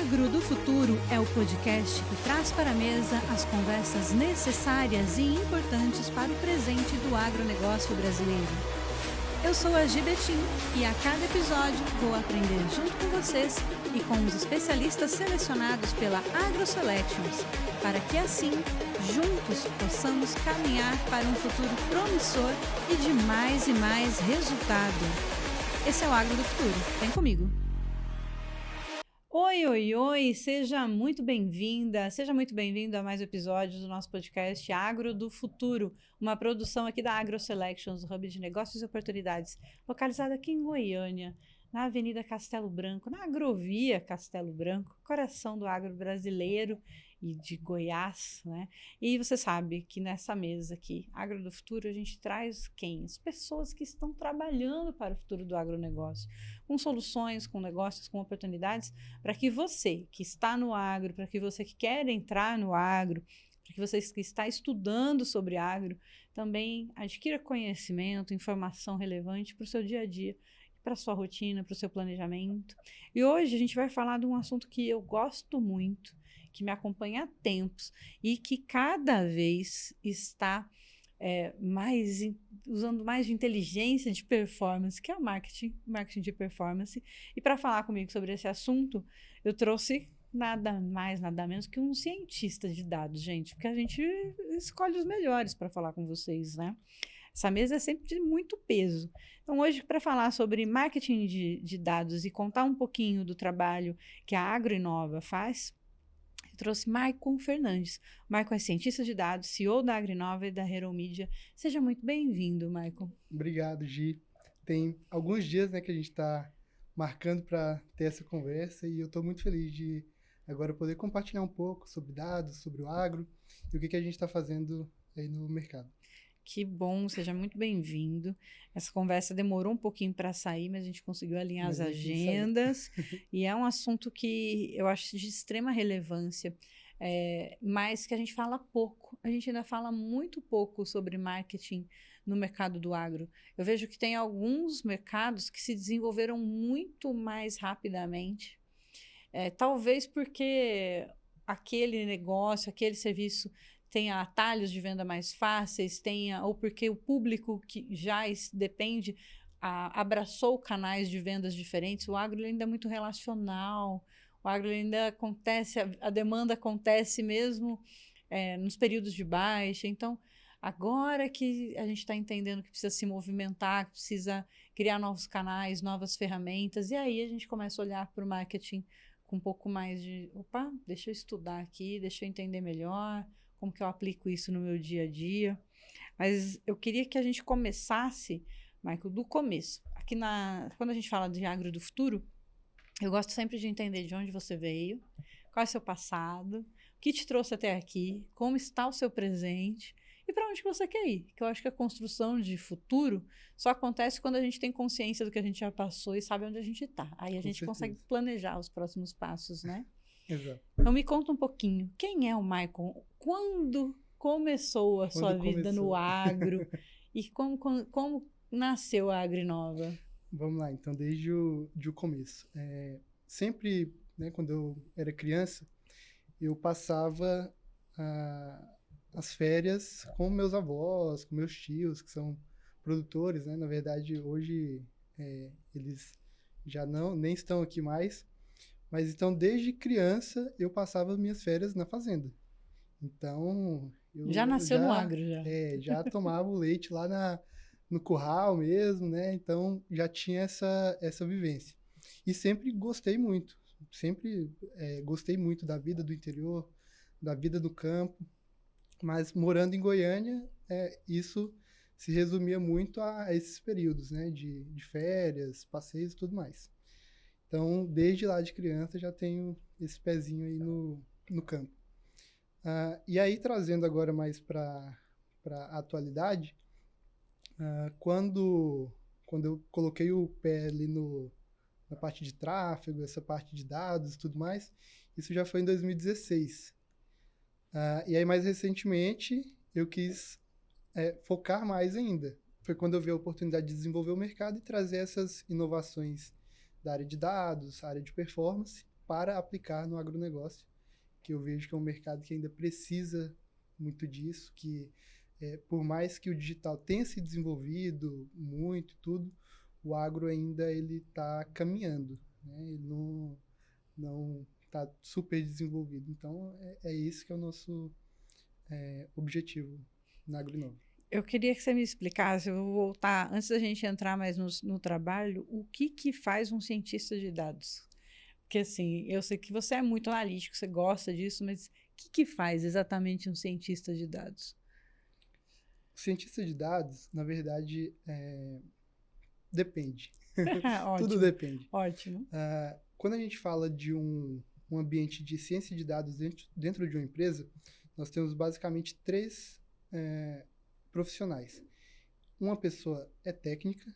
Agro do Futuro é o podcast que traz para a mesa as conversas necessárias e importantes para o presente do agronegócio brasileiro. Eu sou a Gibetim e a cada episódio vou aprender junto com vocês e com os especialistas selecionados pela AgroSelections, para que assim, juntos, possamos caminhar para um futuro promissor e de mais e mais resultado. Esse é o Agro do Futuro. Vem comigo! Oi, seja muito bem-vinda, seja muito bem-vindo a mais um episódio do nosso podcast Agro do Futuro, uma produção aqui da AgroSelections, Hub de Negócios e Oportunidades, localizada aqui em Goiânia, na Avenida Castelo Branco, na Agrovia Castelo Branco, coração do agro brasileiro e de Goiás, né? E você sabe que nessa mesa aqui, Agro do Futuro, a gente traz quem? As pessoas que estão trabalhando para o futuro do agronegócio, com soluções, com negócios, com oportunidades, para que você que está no agro, para que você que quer entrar no agro, para que você que está estudando sobre agro, também adquira conhecimento, informação relevante para o seu dia a dia, para a sua rotina, para o seu planejamento. E hoje a gente vai falar de um assunto que eu gosto muito, que me acompanha há tempos e que cada vez está usando mais de inteligência de performance, que é o marketing de performance. E para falar comigo sobre esse assunto, eu trouxe nada mais, nada menos que um cientista de dados, gente, porque a gente escolhe os melhores para falar com vocês, né? Essa mesa é sempre de muito peso. Então, hoje, para falar sobre marketing de dados e contar um pouquinho do trabalho que a AgroInova faz, eu trouxe Maicon Fernandes. Maicon é cientista de dados, CEO da AgroInova e da Hero Media. Seja muito bem-vindo, Maicon. Obrigado, Gi. Tem alguns dias, né, que a gente está marcando para ter essa conversa e eu estou muito feliz de agora poder compartilhar um pouco sobre dados, sobre o agro e o que a gente está fazendo aí no mercado. Que bom, seja muito bem-vindo. Essa conversa demorou um pouquinho para sair, mas a gente conseguiu alinhar as agendas. E é um assunto que eu acho de extrema relevância, mas que a gente fala pouco. A gente ainda fala muito pouco sobre marketing no mercado do agro. Eu vejo que tem alguns mercados que se desenvolveram muito mais rapidamente. Talvez porque aquele negócio, aquele serviço tenha atalhos de venda mais fáceis, ou porque o público que já depende abraçou canais de vendas diferentes. O agro ainda é muito relacional, o agro ainda acontece, a demanda acontece mesmo nos períodos de baixa. Então, agora que a gente está entendendo que precisa se movimentar, que precisa criar novos canais, novas ferramentas, e aí a gente começa a olhar para o marketing com um pouco mais de, deixa eu estudar aqui, deixa eu entender melhor, como que eu aplico isso no meu dia a dia. Mas eu queria que a gente começasse, Michael, do começo. Aqui quando a gente fala de agro do futuro, eu gosto sempre de entender de onde você veio, qual é o seu passado, o que te trouxe até aqui, como está o seu presente e para onde que você quer ir. Que eu acho que a construção de futuro só acontece quando a gente tem consciência do que a gente já passou e sabe onde a gente está. Aí a gente consegue planejar os próximos passos, né? Exato. Então me conta um pouquinho, quem é o Maicon? Quando começou a sua vida no agro? E como nasceu a AgroInova? Vamos lá, então, desde o começo. Sempre, né, quando eu era criança, eu passava as férias com meus avós, com meus tios, que são produtores, né? Na verdade, hoje eles já nem estão aqui mais. Mas então, desde criança, eu passava minhas férias na fazenda. Então, eu já nasceu no agro, já. Já tomava o leite lá no curral mesmo, né? Então, já tinha essa vivência. E sempre gostei muito. Sempre gostei muito da vida do interior, da vida do campo. Mas, morando em Goiânia, isso se resumia muito a esses períodos, né? De férias, passeios e tudo mais. Então, desde lá de criança, já tenho esse pezinho aí no campo. E aí, trazendo agora mais para a atualidade, quando eu coloquei o pé ali na parte de tráfego, essa parte de dados e tudo mais, isso já foi em 2016. E aí, mais recentemente, eu quis focar mais ainda. Foi quando eu vi a oportunidade de desenvolver o mercado e trazer essas inovações da área de dados, área de performance, para aplicar no agronegócio, que eu vejo que é um mercado que ainda precisa muito disso, que por mais que o digital tenha se desenvolvido muito e tudo, o agro ainda ele está caminhando, né? Ele não está super desenvolvido. Então, é isso que é o nosso objetivo na Agrinova. Eu queria que você me explicasse, eu vou voltar, antes da gente entrar mais no trabalho, o que faz um cientista de dados? Porque, assim, eu sei que você é muito analítico, você gosta disso, mas o que faz exatamente um cientista de dados? O cientista de dados, na verdade, depende. Tudo Ótimo, depende. ótimo. Quando a gente fala de um ambiente de ciência de dados dentro de uma empresa, nós temos basicamente três profissionais. Uma pessoa é técnica,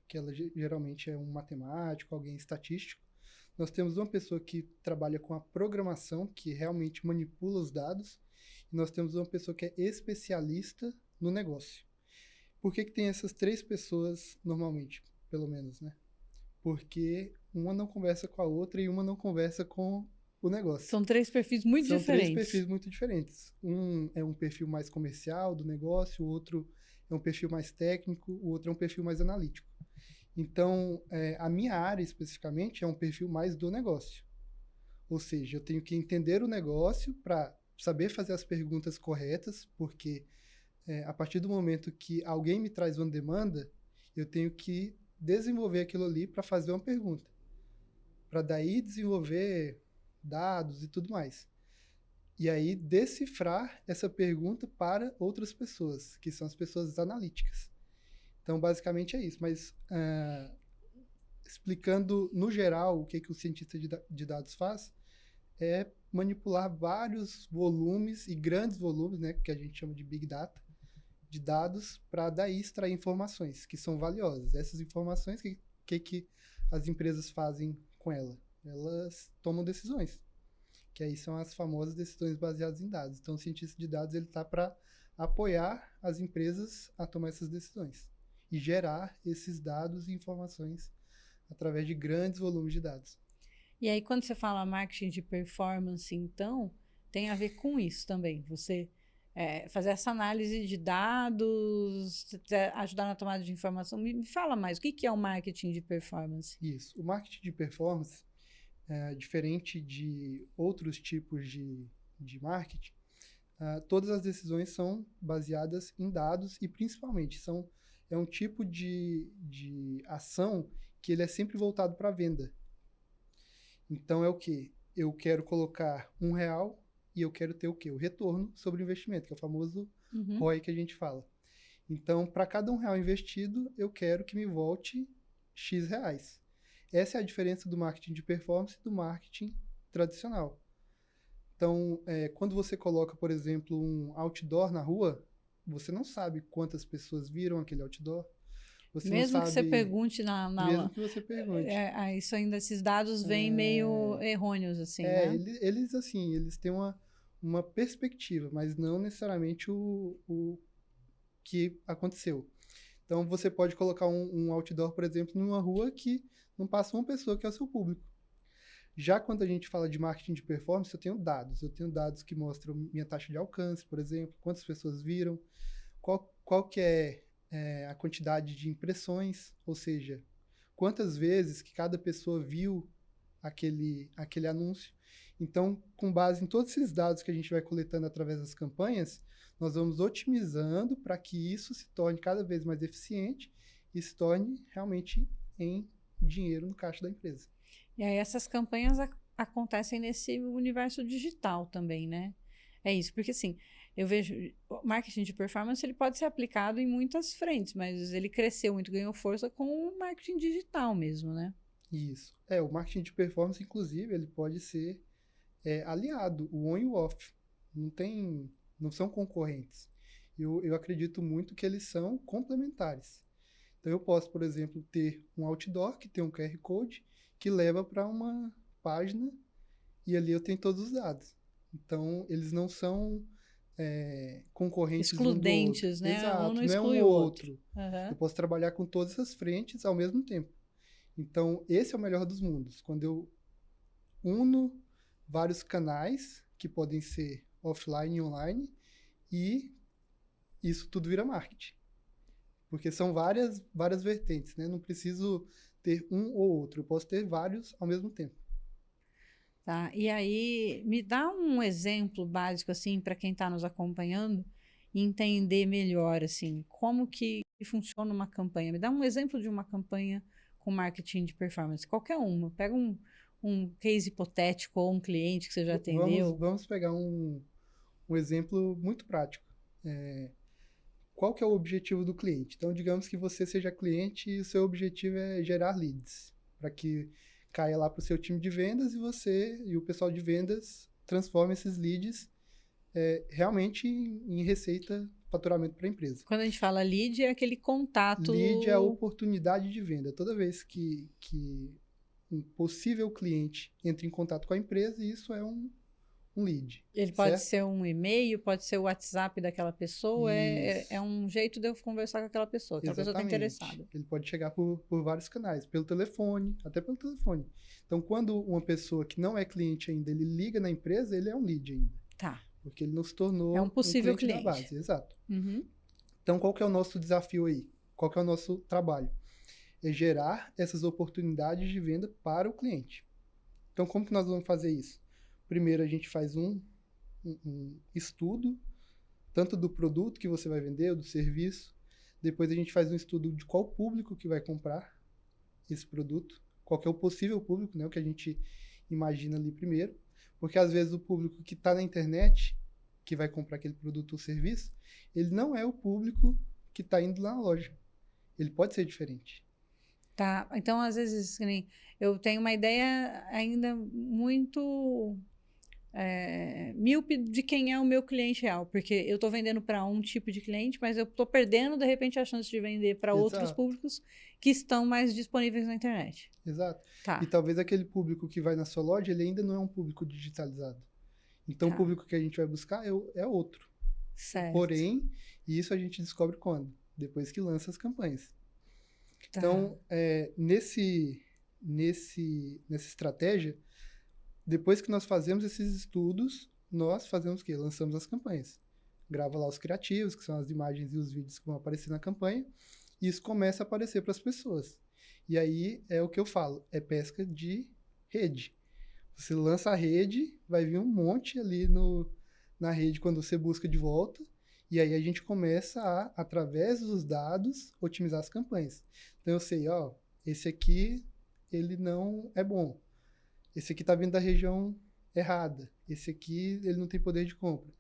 que ela geralmente é um matemático, alguém estatístico. Nós temos uma pessoa que trabalha com a programação, que realmente manipula os dados. E nós temos uma pessoa que é especialista no negócio. Por que tem essas três pessoas normalmente, pelo menos, né? Porque uma não conversa com a outra e uma não conversa com o negócio. São três perfis muito diferentes. São três perfis muito diferentes. Um é um perfil mais comercial do negócio, o outro é um perfil mais técnico, o outro é um perfil mais analítico. Então, a minha área especificamente é um perfil mais do negócio. Ou seja, eu tenho que entender o negócio para saber fazer as perguntas corretas, porque a partir do momento que alguém me traz uma demanda, eu tenho que desenvolver aquilo ali para fazer uma pergunta. Para daí desenvolver dados e tudo mais. E aí decifrar essa pergunta para outras pessoas, que são as pessoas analíticas. Então, basicamente é isso. Mas, explicando no geral o que o cientista de dados faz, é manipular vários volumes e grandes volumes, né, que a gente chama de Big Data, de dados, para daí extrair informações que são valiosas. Essas informações, que as empresas fazem com ela? Elas tomam decisões, que aí são as famosas decisões baseadas em dados. Então, o cientista de dados ele está para apoiar as empresas a tomar essas decisões e gerar esses dados e informações através de grandes volumes de dados. E aí, quando você fala marketing de performance, então, tem a ver com isso também. Você fazer essa análise de dados, ajudar na tomada de informação. Me fala mais, o que é o marketing de performance? Isso. O marketing de performance, diferente de outros tipos de marketing, todas as decisões são baseadas em dados e, principalmente, é um tipo de ação que ele é sempre voltado para a venda. Então, é o quê? Eu quero colocar R$1 e eu quero ter o quê? O retorno sobre o investimento, que é o famoso ROI que a gente fala. Então, para cada R$1 investido, eu quero que me volte X reais. Essa é a diferença do marketing de performance e do marketing tradicional. Então, quando você coloca, por exemplo, um outdoor na rua, você não sabe quantas pessoas viram aquele outdoor. Você mesmo não sabe, que você pergunte mesmo que você pergunte. Isso ainda, esses dados vêm meio errôneos, assim, né? Eles têm uma perspectiva, mas não necessariamente o que aconteceu. Então, você pode colocar um outdoor, por exemplo, numa rua que não passa uma pessoa que é o seu público. Já quando a gente fala de marketing de performance, eu tenho dados. Eu tenho dados que mostram minha taxa de alcance, por exemplo, quantas pessoas viram, qual que é a quantidade de impressões, ou seja, quantas vezes que cada pessoa viu aquele anúncio. Então, com base em todos esses dados que a gente vai coletando através das campanhas, nós vamos otimizando para que isso se torne cada vez mais eficiente e se torne realmente em dinheiro no caixa da empresa. E aí essas campanhas acontecem nesse universo digital também, né? É isso, porque assim, eu vejo o marketing de performance, ele pode ser aplicado em muitas frentes, mas ele cresceu muito, ganhou força com o marketing digital mesmo, né? Isso. O marketing de performance, inclusive, ele pode ser aliado, o on e o off. Não são concorrentes. Eu acredito muito que eles são complementares. Então, eu posso, por exemplo, ter um outdoor que tem um QR Code que leva para uma página e ali eu tenho todos os dados. Então, eles não são concorrentes excludentes, um do outro. Né? Exato, um não é exclui um o outro. Uhum. Eu posso trabalhar com todas essas frentes ao mesmo tempo. Então, esse é o melhor dos mundos. Quando eu uno vários canais que podem ser offline e online e isso tudo vira marketing. Porque são várias vertentes, né? Não preciso ter um ou outro, eu posso ter vários ao mesmo tempo. Tá? E aí, me dá um exemplo básico, assim, para quem está nos acompanhando, entender melhor, assim, como que funciona uma campanha. Me dá um exemplo de uma campanha com marketing de performance, qualquer uma. Pega um case hipotético ou um cliente que você já atendeu. Vamos pegar um exemplo muito prático. Qual que é o objetivo do cliente? Então, digamos que você seja cliente e o seu objetivo é gerar leads, para que caia lá para o seu time de vendas e você e o pessoal de vendas transforme esses leads realmente em receita, faturamento para a empresa. Quando a gente fala lead, é aquele contato... Lead é a oportunidade de venda. Toda vez que um possível cliente entra em contato com a empresa, isso é um lead. Ele pode ser um e-mail, pode ser o WhatsApp daquela pessoa, é um jeito de eu conversar com aquela pessoa, aquela pessoa está interessada. Ele pode chegar por vários canais, pelo telefone, até pelo telefone. Então, quando uma pessoa que não é cliente ainda, ele liga na empresa, ele é um lead ainda. Tá. Porque ele não se tornou um possível cliente da base. Exato. Uhum. Então, qual que é o nosso desafio aí? Qual que é o nosso trabalho? É gerar essas oportunidades de venda para o cliente. Então, como que nós vamos fazer isso? Primeiro, a gente faz um estudo, tanto do produto que você vai vender, ou do serviço. Depois, a gente faz um estudo de qual público que vai comprar esse produto, qual que é o possível público, né, o que a gente imagina ali primeiro. Porque, às vezes, o público que está na internet, que vai comprar aquele produto ou serviço, ele não é o público que está indo lá na loja. Ele pode ser diferente. Tá, então, às vezes, eu tenho uma ideia ainda muito... míope de quem é o meu cliente real, porque eu estou vendendo para um tipo de cliente, mas eu estou perdendo, de repente, a chance de vender para outros públicos que estão mais disponíveis na internet. Exato. Tá. E talvez aquele público que vai na sua loja, ele ainda não é um público digitalizado. Então, o público que a gente vai buscar é outro. Certo. Porém, isso a gente descobre quando? Depois que lança as campanhas. Tá. Então, nessa estratégia, depois que nós fazemos esses estudos, nós fazemos o quê? Lançamos as campanhas. Grava lá os criativos, que são as imagens e os vídeos que vão aparecer na campanha, e isso começa a aparecer para as pessoas. E aí é o que eu falo, é pesca de rede. Você lança a rede, vai vir um monte ali na rede quando você busca de volta, e aí a gente começa a, através dos dados, otimizar as campanhas. Então eu sei, esse aqui, ele não é bom. Esse aqui está vindo da região errada. Esse aqui, ele não tem poder de compra.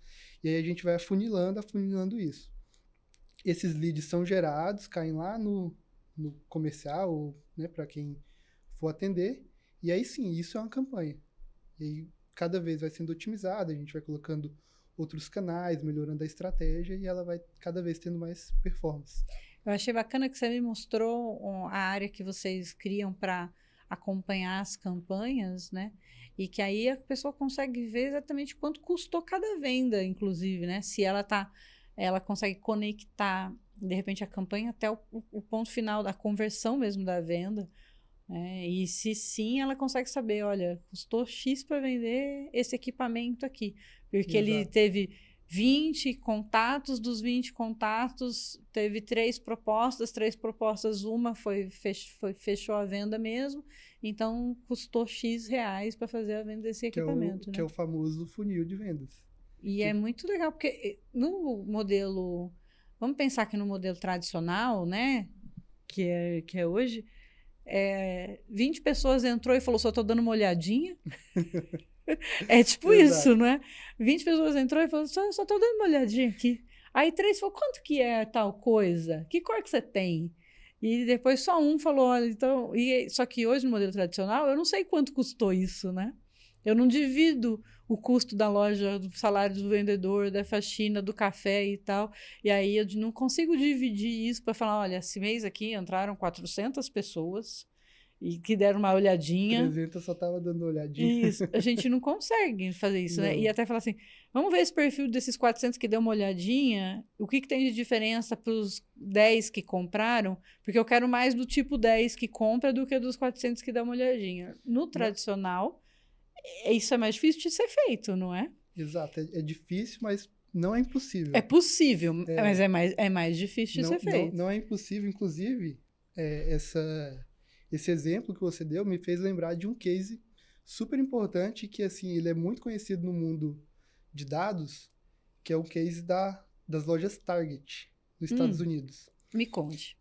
E aí a gente vai afunilando isso. Esses leads são gerados, caem lá no comercial, ou, né, para quem for atender. E aí sim, isso é uma campanha. E aí cada vez vai sendo otimizada, a gente vai colocando outros canais, melhorando a estratégia e ela vai cada vez tendo mais performance. Eu achei bacana que você me mostrou a área que vocês criam para acompanhar as campanhas, né? E que aí a pessoa consegue ver exatamente quanto custou cada venda, inclusive, né? Se ela consegue conectar, de repente, a campanha até o ponto final da conversão mesmo da venda. E se sim, ela consegue saber, olha, custou X para vender esse equipamento aqui. Porque ele teve 20 contatos, dos 20 contatos, teve 3 propostas, uma fechou a venda mesmo, então custou X reais para fazer a venda desse equipamento. Que é o famoso funil de vendas. E é muito legal, porque no modelo, vamos pensar que no modelo tradicional, né, que é hoje, 20 pessoas entrou e falou, só estou dando uma olhadinha. É tipo isso, né? 20 pessoas entrou e falou, só estou dando uma olhadinha aqui. Aí 3 falou, quanto que é tal coisa? Que cor que você tem? E depois só um falou, olha, então... só que hoje, no modelo tradicional, eu não sei quanto custou isso, né? Eu não divido o custo da loja, do salário do vendedor, da faxina, do café e tal. E aí eu não consigo dividir isso para falar, olha, esse mês aqui entraram 400 pessoas e que deram uma olhadinha. 300 só estava dando uma olhadinha. Isso, a gente não consegue fazer isso, né? E até falar assim, vamos ver esse perfil desses 400 que deu uma olhadinha, o que tem de diferença para os 10 que compraram, porque eu quero mais do tipo 10 que compra do que dos 400 que dão uma olhadinha. No tradicional, isso é mais difícil de ser feito, não é? Exato, é difícil, mas não é impossível. É possível, mas é mais difícil de ser feito. Não é impossível, inclusive, esse exemplo que você deu me fez lembrar de um case super importante que, assim, ele é muito conhecido no mundo de dados, que é o case das lojas Target, nos Estados Unidos. Me conte.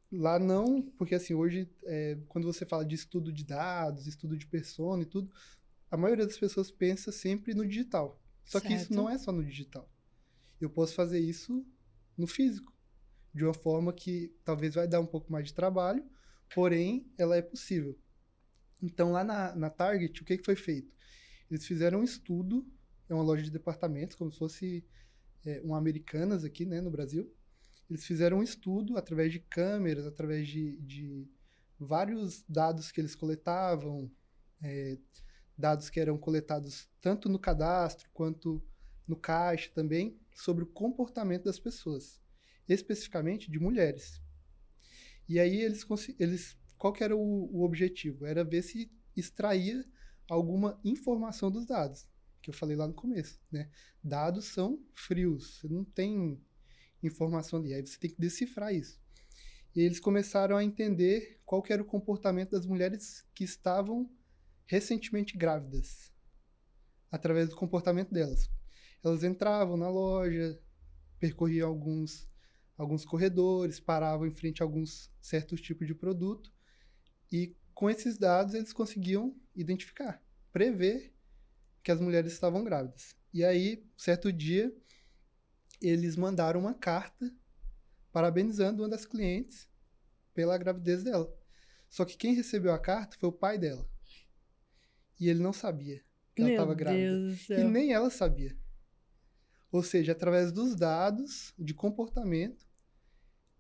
Lá não, porque assim, hoje, quando você fala de estudo de dados, estudo de persona e tudo, a maioria das pessoas pensa sempre no digital. Só que isso não é só no digital. Eu posso fazer isso no físico, de uma forma que talvez vai dar um pouco mais de trabalho, porém, ela é possível. Então, lá na Target, o que foi feito? Eles fizeram um estudo, é uma loja de departamentos, como se fosse um Americanas aqui, né, no Brasil. Eles fizeram um estudo através de câmeras, através de vários dados que eles coletavam, dados que eram coletados tanto no cadastro quanto no caixa também, sobre o comportamento das pessoas, especificamente de mulheres. E aí qual que era o objetivo? Era ver se extraía alguma informação dos dados, que eu falei lá no começo, né? Dados são frios, você não tem informação ali, aí você tem que decifrar isso. E eles começaram a entender qual que era o comportamento das mulheres que estavam recentemente grávidas, através do comportamento delas. Elas entravam na loja, percorriam alguns corredores, paravam em frente a alguns certos tipos de produto, e com esses dados eles conseguiam identificar, prever que as mulheres estavam grávidas. E aí, certo dia, eles mandaram uma carta parabenizando uma das clientes pela gravidez dela. Só que quem recebeu a carta foi o pai dela. E ele não sabia que ela estava grávida. Meu Deus do céu. E nem ela sabia. Ou seja, através dos dados de comportamento,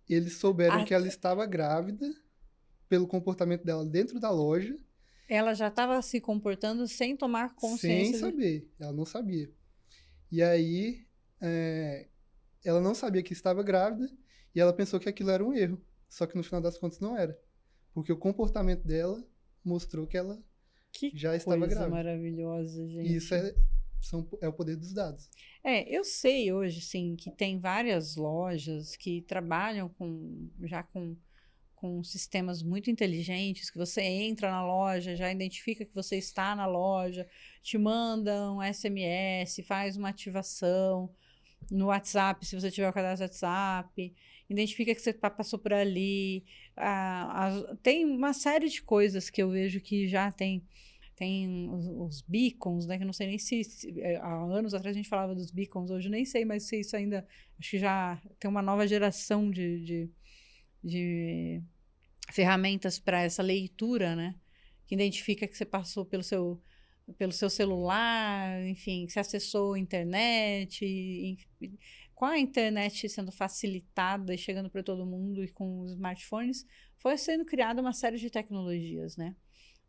eles souberam que ela estava grávida pelo comportamento dela dentro da loja. Ela já estava se comportando sem tomar consciência. Sem saber. Ela não sabia. E aí, ela não sabia que estava grávida e ela pensou que aquilo era um erro. Só que no final das contas não era. Porque o comportamento dela mostrou que ela já estava grávida. Que coisa maravilhosa, gente. E isso é o poder dos dados. Eu sei hoje, sim, que tem várias lojas que trabalham já com sistemas muito inteligentes, que você entra na loja, já identifica que você está na loja, te manda um SMS, faz uma ativação no WhatsApp, se você tiver o cadastro do WhatsApp, identifica que você passou por ali. Tem uma série de coisas que eu vejo que já tem os beacons, né? Que eu não sei nem se há anos atrás a gente falava dos beacons, hoje eu nem sei, mas se isso ainda, acho que já tem uma nova geração de ferramentas para essa leitura, né? Que identifica que você passou pelo seu celular, enfim, que você acessou a internet, enfim, com a internet sendo facilitada e chegando para todo mundo e com os smartphones, foi sendo criada uma série de tecnologias, né?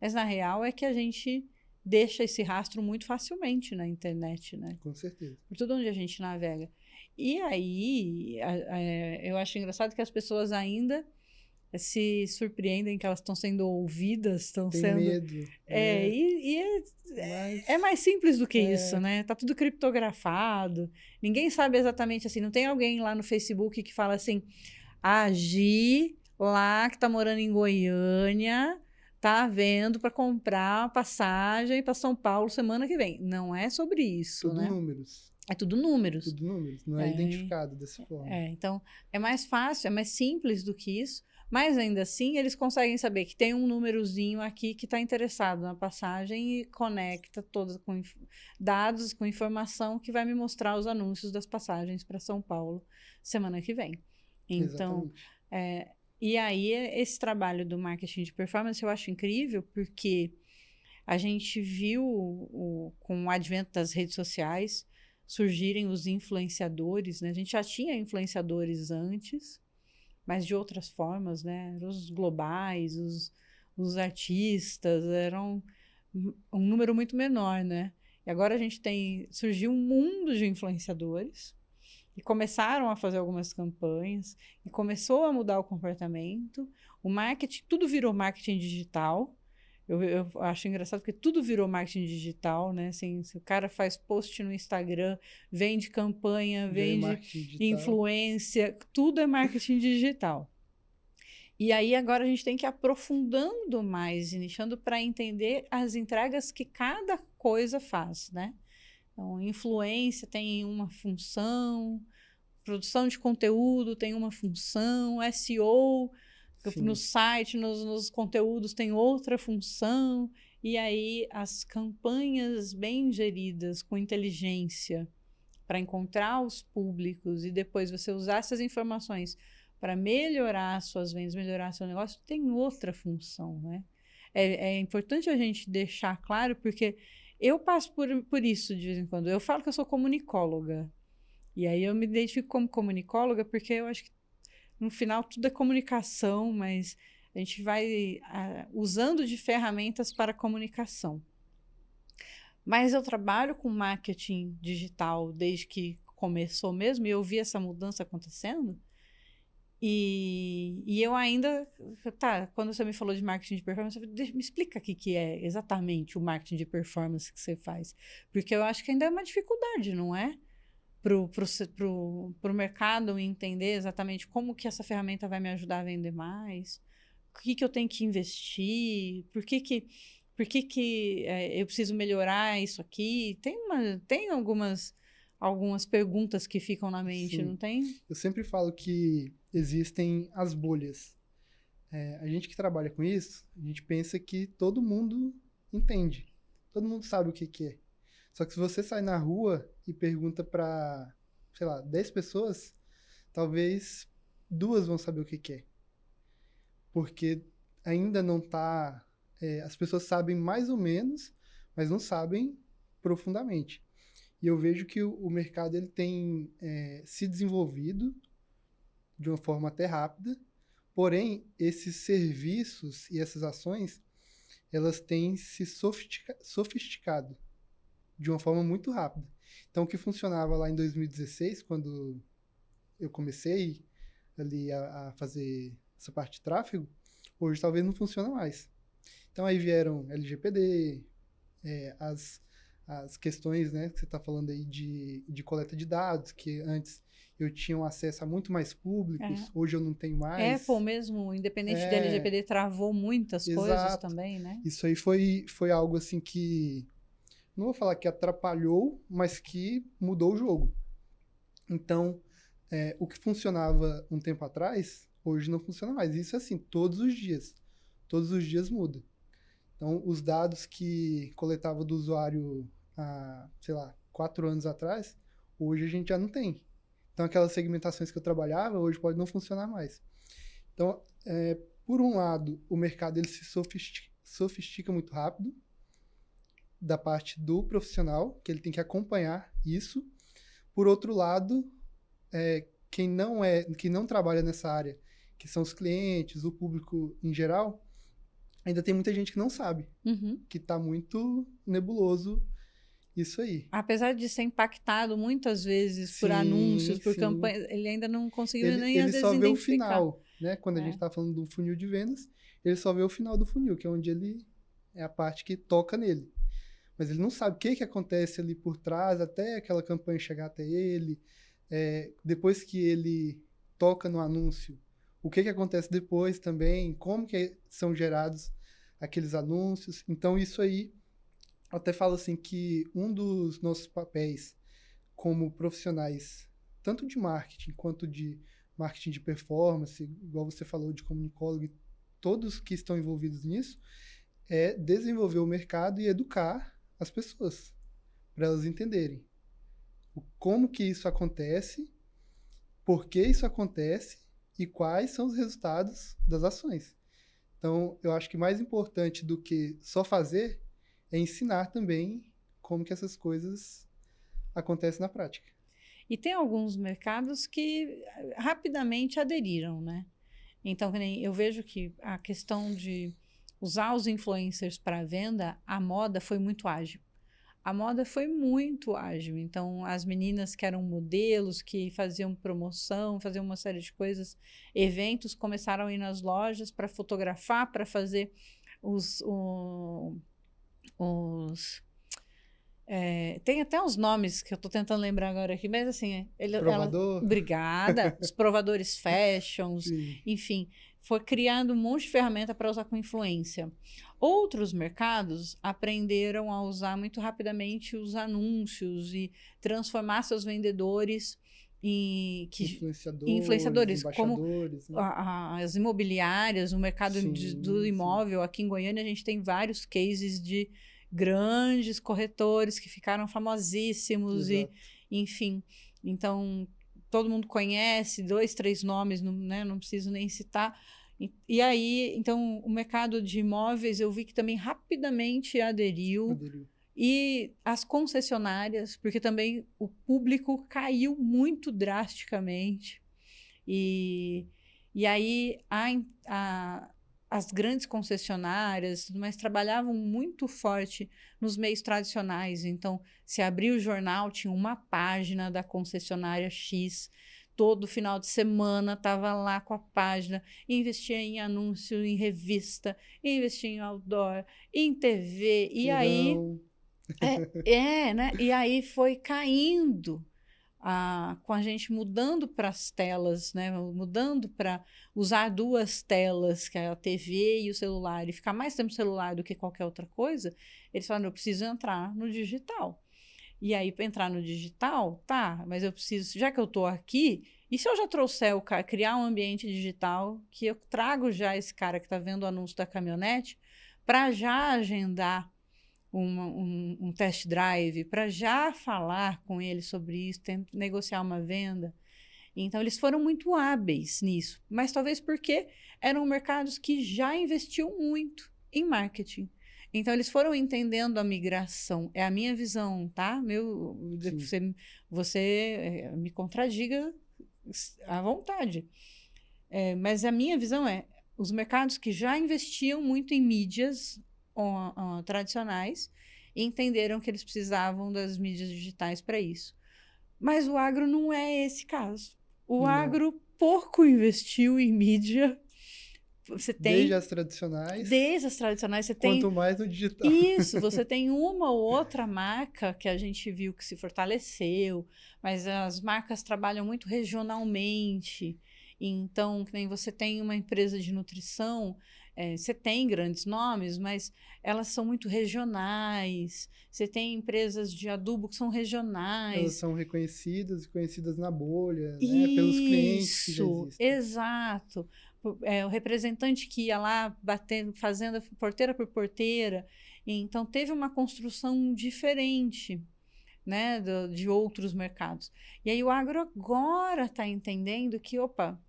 Mas na real é que a gente deixa esse rastro muito facilmente na internet, né? Com certeza. Por tudo onde a gente navega. E aí, eu acho engraçado que as pessoas ainda se surpreendem que elas estão sendo ouvidas, estão sendo... medo. É mais simples do que isso, né? Tá tudo criptografado. Ninguém sabe exatamente assim. Não tem alguém lá no Facebook que fala assim, a Gi, lá que tá morando em Goiânia, tá vendo para comprar passagem para São Paulo semana que vem. Não é sobre isso, tudo né? Números. É tudo números. Tudo números. Não é identificado dessa forma. Então, é mais fácil, é mais simples do que isso. Mas ainda assim, eles conseguem saber que tem um númerozinho aqui que está interessado na passagem e conecta todos com dados, com informação que vai me mostrar os anúncios das passagens para São Paulo semana que vem. Então, e aí esse trabalho do marketing de performance eu acho incrível porque a gente viu com o advento das redes sociais surgirem os influenciadores, né? A gente já tinha influenciadores antes, mas de outras formas, né? Os globais, os artistas, eram um número muito menor, né? E agora surgiu um mundo de influenciadores e começaram a fazer algumas campanhas e começou a mudar o comportamento. O marketing, tudo virou marketing digital. Eu acho engraçado porque tudo virou marketing digital, né? Assim, se o cara faz post no Instagram, vende campanha, vende influência, tudo é marketing digital. E aí agora a gente tem que ir aprofundando mais e nichando para entender as entregas que cada coisa faz, né? Então, influência tem uma função, produção de conteúdo tem uma função, SEO no site, nos conteúdos tem outra função, e aí as campanhas bem geridas, com inteligência, para encontrar os públicos e depois você usar essas informações para melhorar suas vendas, melhorar seu negócio, tem outra função, né? É importante a gente deixar claro, porque eu passo por isso de vez em quando. Eu falo que eu sou comunicóloga, e aí eu me identifico como comunicóloga porque eu acho que no final tudo é comunicação, mas a gente vai usando de ferramentas para comunicação. Mas eu trabalho com marketing digital desde que começou mesmo, e eu vi essa mudança acontecendo. E eu ainda... Tá, quando você me falou de marketing de performance, me explica o que é exatamente o marketing de performance que você faz. Porque eu acho que ainda é uma dificuldade, não é? Pro mercado entender exatamente como que essa ferramenta vai me ajudar a vender mais, o que eu tenho que investir, por que eu preciso melhorar isso aqui. Tem algumas perguntas que ficam na mente, Sim. Não tem? Eu sempre falo que existem as bolhas. A gente que trabalha com isso, a gente pensa que todo mundo entende, todo mundo sabe o que é. Só que se você sai na rua e pergunta para, sei lá, 10 pessoas, talvez 2 vão saber o que é. Porque ainda não tá... as pessoas sabem mais ou menos, mas não sabem profundamente. E eu vejo que o mercado ele tem se desenvolvido de uma forma até rápida, porém, esses serviços e essas ações, elas têm se sofisticado de uma forma muito rápida. Então, o que funcionava lá em 2016, quando eu comecei ali a fazer essa parte de tráfego, hoje talvez não funcione mais. Então, aí vieram LGPD, as questões, né, que você está falando aí de coleta de dados, que antes eu tinha um acesso a muito mais públicos, hoje eu não tenho mais. Apple mesmo, independente da LGPD, travou muitas coisas também, né? Isso aí foi algo assim que... Não vou falar que atrapalhou, mas que mudou o jogo. Então, o que funcionava um tempo atrás, hoje não funciona mais. Isso assim, todos os dias. Todos os dias muda. Então, os dados que coletava do usuário há, sei lá, 4 anos atrás, hoje a gente já não tem. Então, aquelas segmentações que eu trabalhava, hoje pode não funcionar mais. Então, por um lado, o mercado ele se sofistica muito rápido, da parte do profissional, que ele tem que acompanhar isso. Por outro lado, quem não trabalha nessa área, que são os clientes, o público em geral, ainda tem muita gente que não sabe, que está muito nebuloso isso aí. Apesar de ser impactado muitas vezes por anúncios, por campanhas, ele ainda não conseguiu nem às vezes identificar. Ele só vê o final, né? Quando a gente está falando do funil de vendas, ele só vê o final do funil, que é onde ele é a parte que toca nele. Mas ele não sabe o que acontece ali por trás, até aquela campanha chegar até ele. Depois que ele toca no anúncio, o que acontece depois também, como que são gerados aqueles anúncios. Então, isso aí, até falo assim que um dos nossos papéis como profissionais, tanto de marketing quanto de marketing de performance, igual você falou de comunicólogo, e todos que estão envolvidos nisso, é desenvolver o mercado e educar as pessoas, para elas entenderem como que isso acontece, por que isso acontece e quais são os resultados das ações. Então, eu acho que mais importante do que só fazer é ensinar também como que essas coisas acontecem na prática. E tem alguns mercados que rapidamente aderiram, né? Então, eu vejo que a questão de usar os influencers para venda, a moda foi muito ágil. A moda foi muito ágil. Então, as meninas que eram modelos, que faziam promoção, faziam uma série de coisas, eventos, começaram a ir nas lojas para fotografar, para fazer os, tem até uns nomes que eu estou tentando lembrar agora aqui, mas assim, Provador. Obrigada, os provadores fashions, Sim. enfim, foi criando um monte de ferramenta para usar com influência. Outros mercados aprenderam a usar muito rapidamente os anúncios e transformar seus vendedores em influenciadores, como embaixadores, né? as imobiliárias, o mercado do imóvel. Aqui em Goiânia a gente tem vários cases de grandes corretores que ficaram famosíssimos. Exato. E, enfim, então todo mundo conhece 2, 3 nomes, né? Não preciso nem citar. E aí, então, o mercado de imóveis eu vi que também rapidamente aderiu. E as concessionárias, porque também o público caiu muito drasticamente. E aí as grandes concessionárias, mas trabalhavam muito forte nos meios tradicionais. Então, se abria o jornal, tinha uma página da concessionária X. Todo final de semana estava lá com a página, investia em anúncio, em revista, investia em outdoor, em TV. E aí... né? E aí foi caindo com a gente mudando para as telas, né? Mudando para usar 2 telas, que é a TV e o celular, e ficar mais tempo no celular do que qualquer outra coisa. Eles falaram, eu preciso entrar no digital. E aí, para entrar no digital, tá, mas eu preciso, já que eu estou aqui, e se eu já trouxer o cara, criar um ambiente digital, que eu trago já esse cara que está vendo o anúncio da caminhonete, para já agendar um test drive, para já falar com ele sobre isso, negociar uma venda. Então, eles foram muito hábeis nisso, mas talvez porque eram mercados que já investiam muito em marketing. Então, eles foram entendendo a migração. É a minha visão, tá? Você me contradiga à vontade. Mas a minha visão é, os mercados que já investiam muito em mídias tradicionais e entenderam que eles precisavam das mídias digitais para isso. Mas o agro não é esse caso. O agro pouco investiu em mídia. Você tem, desde as tradicionais. Você tem... Quanto mais no digital. Isso, você tem uma ou outra marca que a gente viu que se fortaleceu, mas as marcas trabalham muito regionalmente. Então, que nem você tem uma empresa de nutrição, você tem grandes nomes, mas elas são muito regionais. Você tem empresas de adubo que são regionais. Elas são reconhecidas e conhecidas na bolha, né? Pelos clientes que já existem. Exato. O representante que ia lá batendo, fazendo porteira por porteira. Então, teve uma construção diferente, né, de outros mercados. E aí o agro agora está entendendo que, opa,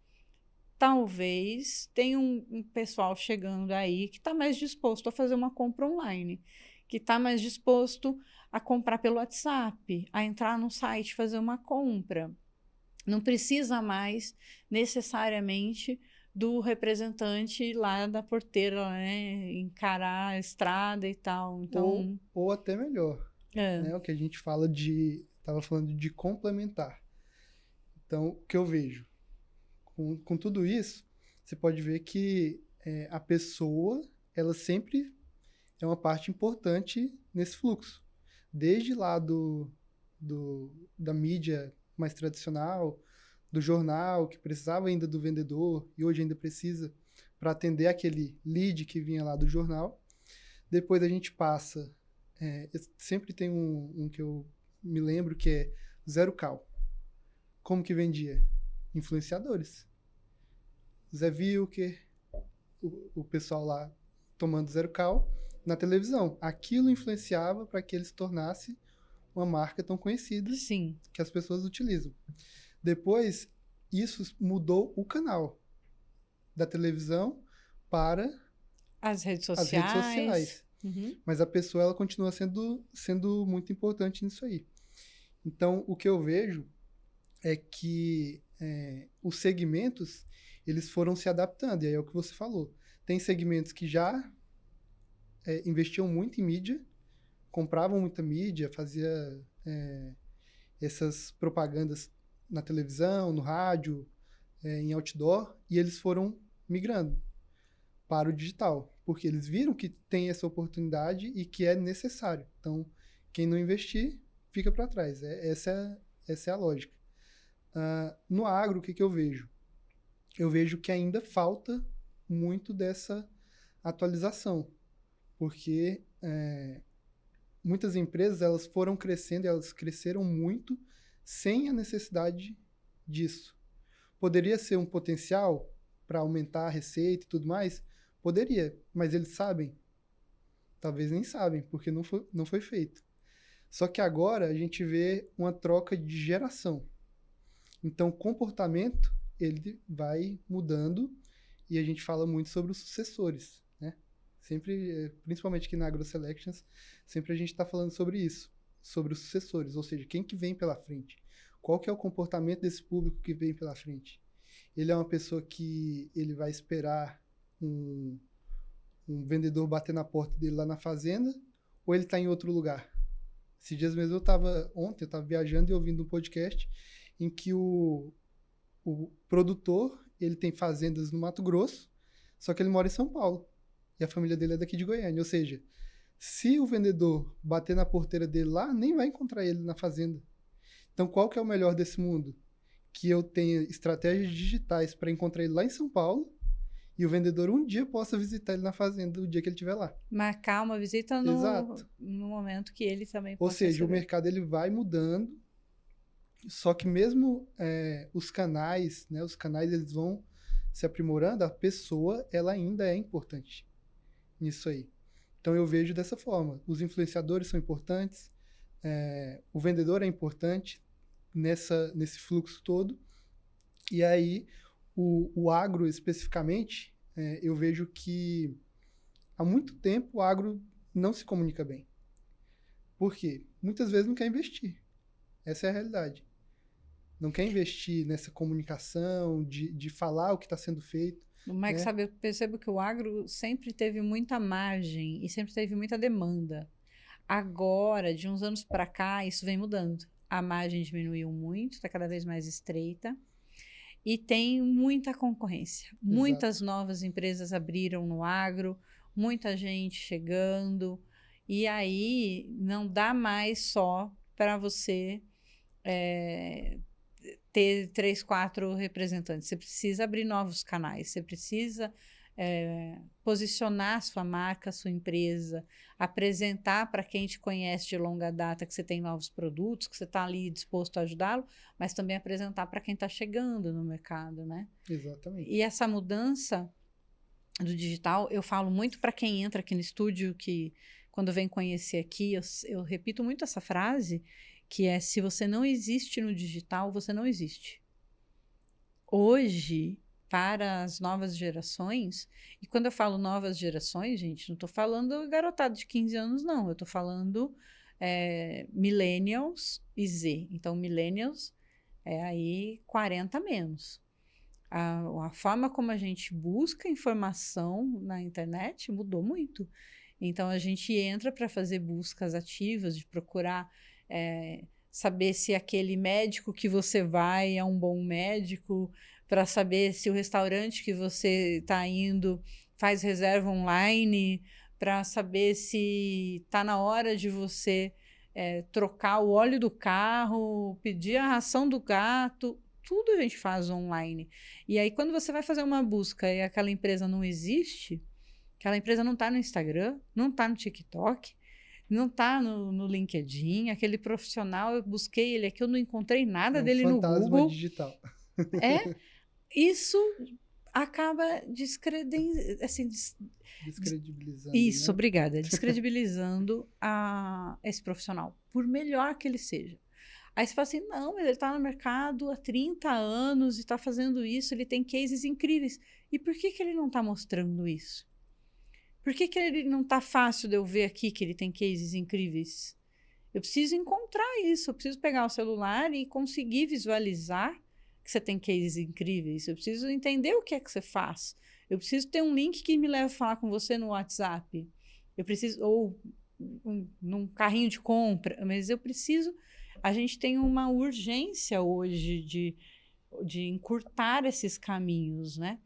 talvez tenha um pessoal chegando aí que está mais disposto a fazer uma compra online, que está mais disposto a comprar pelo WhatsApp, a entrar no site, fazer uma compra. Não precisa mais necessariamente do representante lá da porteira, né, encarar a estrada e tal. Então, ou até melhor, né, o que a gente estava falando de complementar. Então, o que eu vejo? Com tudo isso, você pode ver que a pessoa, ela sempre é uma parte importante nesse fluxo. Desde lá da mídia mais tradicional, do jornal, que precisava ainda do vendedor, e hoje ainda precisa, para atender aquele lead que vinha lá do jornal. Depois a gente passa, sempre tem um que eu me lembro, que é Zero Cal. Como que vendia? Influenciadores. Zé Wilker, o pessoal lá tomando Zero Cal na televisão. Aquilo influenciava para que ele se tornasse uma marca tão conhecida. Sim. Que as pessoas utilizam. Depois, isso mudou o canal da televisão para as redes sociais. Uhum. Mas a pessoa, ela continua sendo muito importante nisso aí. Então, o que eu vejo é que os segmentos, eles foram se adaptando, e aí é o que você falou. Tem segmentos que já investiam muito em mídia, compravam muita mídia, fazia essas propagandas na televisão, no rádio, em outdoor, e eles foram migrando para o digital. porque eles viram que tem essa oportunidade e que é necessário. Então, quem não investir, fica para trás. Essa é a lógica. No agro, o que eu vejo? Eu vejo que ainda falta muito dessa atualização, porque muitas empresas elas foram crescendo, elas cresceram muito sem a necessidade disso. Poderia ser um potencial para aumentar a receita e tudo mais? Poderia, mas eles sabem? Talvez nem sabem, porque não foi feito. Só que agora a gente vê uma troca de geração. Então, o comportamento ele vai mudando e a gente fala muito sobre os sucessores, né? Sempre, principalmente aqui na AgroSelections, sempre a gente está falando sobre isso, sobre os sucessores, ou seja, quem que vem pela frente. Qual que é o comportamento desse público que vem pela frente? Ele é uma pessoa que ele vai esperar um vendedor bater na porta dele lá na fazenda, ou ele está em outro lugar? Esses dias mesmo ontem eu estava viajando e ouvindo um podcast em que o produtor, ele tem fazendas no Mato Grosso, só que ele mora em São Paulo. E a família dele é daqui de Goiânia. Ou seja, se o vendedor bater na porteira dele lá, nem vai encontrar ele na fazenda. Então, qual que é o melhor desse mundo? Que eu tenha estratégias digitais para encontrar ele lá em São Paulo e o vendedor um dia possa visitar ele na fazenda o dia que ele estiver lá. Marcar uma visita no momento que ele também possa Ou seja, receber. O mercado ele vai mudando, só que mesmo os canais, né, eles vão se aprimorando, a pessoa ela ainda é importante nisso aí. Então eu vejo dessa forma, os influenciadores são importantes, o vendedor é importante nesse fluxo todo, e aí o agro especificamente, eu vejo que há muito tempo o agro não se comunica bem. Por quê? Muitas vezes não quer investir. Essa é a realidade. Não quer investir nessa comunicação, de falar o que está sendo feito. Mas sabe, eu percebo que o agro sempre teve muita margem e sempre teve muita demanda. Agora, de uns anos para cá, isso vem mudando. A margem diminuiu muito, está cada vez mais estreita. E tem muita concorrência. Muitas novas empresas abriram no agro, muita gente chegando. E aí não dá mais só para você ter 3, 4 representantes. Você precisa abrir novos canais, você precisa posicionar sua marca, sua empresa, apresentar para quem te conhece de longa data que você tem novos produtos, que você está ali disposto a ajudá-lo, mas também apresentar para quem está chegando no mercado, né? Exatamente. E essa mudança do digital, eu falo muito para quem entra aqui no estúdio, que quando vem conhecer aqui, eu repito muito essa frase, que é: se você não existe no digital, você não existe. Hoje, para as novas gerações, e quando eu falo novas gerações, gente, não estou falando garotada de 15 anos, não. Eu estou falando millennials e Z. Então, millennials é aí 40 menos. A forma como a gente busca informação na internet mudou muito. Então, a gente entra para fazer buscas ativas, de procurar saber se aquele médico que você vai é um bom médico, para saber se o restaurante que você está indo faz reserva online, para saber se está na hora de você trocar o óleo do carro, pedir a ração do gato. Tudo a gente faz online. E aí, quando você vai fazer uma busca e aquela empresa não existe, aquela empresa não está no Instagram, não está no TikTok, não está no LinkedIn, aquele profissional, eu busquei ele aqui, eu não encontrei nada dele no Google. Fantasma digital. Isso acaba descredibilizando. Isso, né? Obrigada. Descredibilizando esse profissional, por melhor que ele seja. Aí você fala assim: não, mas ele está no mercado há 30 anos e está fazendo isso, ele tem cases incríveis. E por que ele não está mostrando isso? Por que ele não está fácil de eu ver aqui que ele tem cases incríveis? Eu preciso encontrar isso, eu preciso pegar o celular e conseguir visualizar que você tem cases incríveis. Eu preciso entender o que é que você faz. Eu preciso ter um link que me leve a falar com você no WhatsApp. Eu preciso, ou num carrinho de compra, mas eu preciso. A gente tem uma urgência hoje de encurtar esses caminhos, né?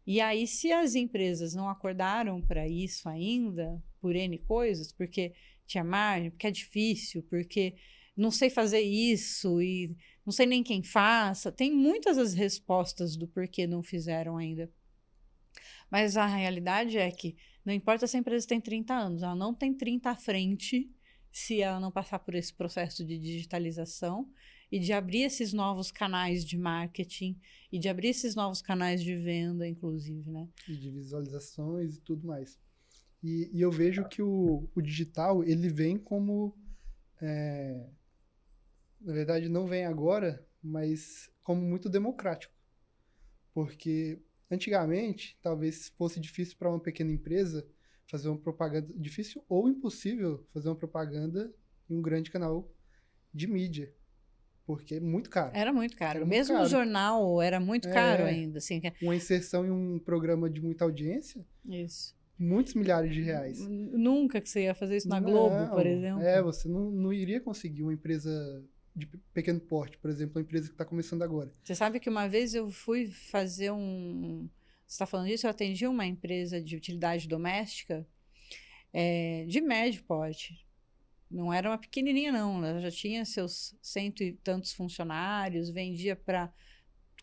E aí, se as empresas não acordaram para isso ainda, por N coisas, porque tinha margem, porque é difícil, porque não sei fazer isso e não sei nem quem faça, tem muitas as respostas do porquê não fizeram ainda. Mas a realidade é que não importa se a empresa tem 30 anos, ela não tem 30 à frente se ela não passar por esse processo de digitalização e de abrir esses novos canais de marketing e de abrir esses novos canais de venda, inclusive, né? E de visualizações e tudo mais. E eu vejo que o digital, ele vem como... na verdade, não vem agora, mas como muito democrático. Porque antigamente, talvez fosse difícil para uma pequena empresa fazer uma propaganda, difícil ou impossível fazer uma propaganda em um grande canal de mídia, porque é muito caro. Era muito caro. Era muito Mesmo o caro. jornal era muito caro ainda. Assim, Uma inserção em um programa de muita audiência, isso. muitos milhares de reais. Nunca que você ia fazer isso na Globo, por exemplo. Você não iria conseguir uma empresa de pequeno porte, por exemplo, uma empresa que está começando agora. Você sabe que uma vez eu fui fazer um... Você está falando disso? Eu atendi uma empresa de utilidade doméstica de médio porte. Não era uma pequenininha, não. Ela já tinha seus 100 e tantos funcionários, vendia para,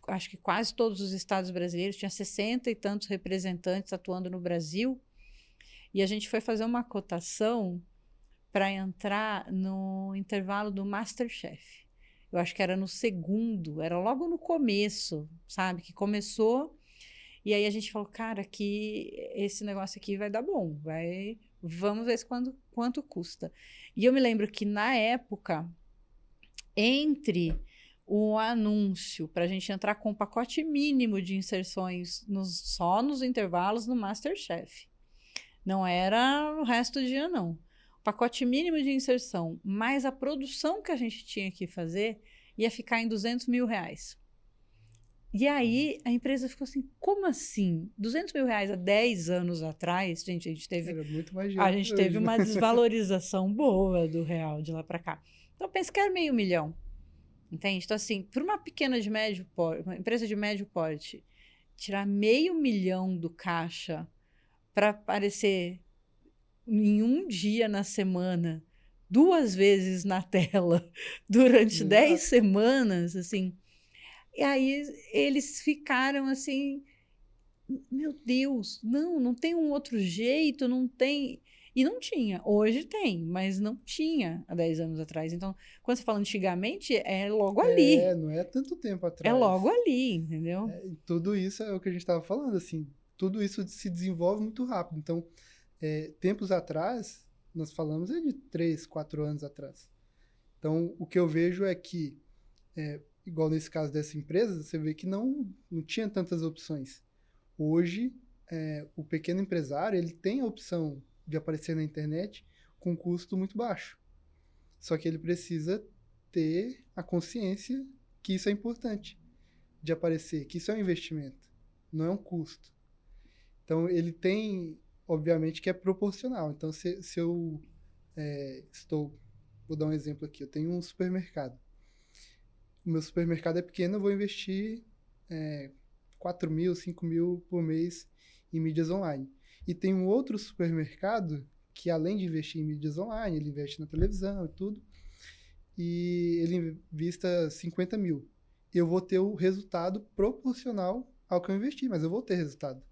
acho que quase todos os estados brasileiros, tinha 60 e tantos representantes atuando no Brasil. E a gente foi fazer uma cotação para entrar no intervalo do MasterChef. Eu acho que era no segundo, era logo no começo, sabe? Que começou. E aí a gente falou, cara, que esse negócio aqui vai dar bom, vamos ver quanto custa. E eu me lembro que na época, entre o anúncio para a gente entrar com um pacote mínimo de inserções só nos intervalos no MasterChef, não era o resto do dia, não. O pacote mínimo de inserção, mais a produção que a gente tinha que fazer, ia ficar em R$200 mil. E aí a empresa ficou assim, como assim? R$200 mil há 10 anos atrás, gente, a gente teve uma desvalorização boa do real de lá para cá. Então pensa que era R$500 mil, entende? Então assim, para uma pequena de médio porte, uma empresa de médio porte, tirar R$500 mil do caixa para aparecer em um dia na semana, 2 vezes na tela, durante 10 semanas, assim... E aí eles ficaram assim, meu Deus, não tem um outro jeito, não tem... E não tinha, hoje tem, mas não tinha há 10 anos atrás. Então, quando você fala antigamente, é logo ali. Não é tanto tempo atrás. É logo ali, entendeu? Tudo isso é o que a gente estava falando, assim, tudo isso se desenvolve muito rápido. Então, tempos atrás, nós falamos de 3, 4 anos atrás. Então, o que eu vejo é que igual nesse caso dessa empresa, você vê que não tinha tantas opções. Hoje, o pequeno empresário, ele tem a opção de aparecer na internet com um custo muito baixo. Só que ele precisa ter a consciência que isso é importante de aparecer, que isso é um investimento, não é um custo. Então, ele tem, obviamente, que é proporcional. Então, se eu vou dar um exemplo aqui, eu tenho um supermercado. O meu supermercado é pequeno, eu vou investir 4 mil, 5 mil por mês em mídias online. E tem um outro supermercado que, além de investir em mídias online, ele investe na televisão e tudo, e ele invista 50 mil. Eu vou ter o resultado proporcional ao que eu investi, mas eu vou ter resultado.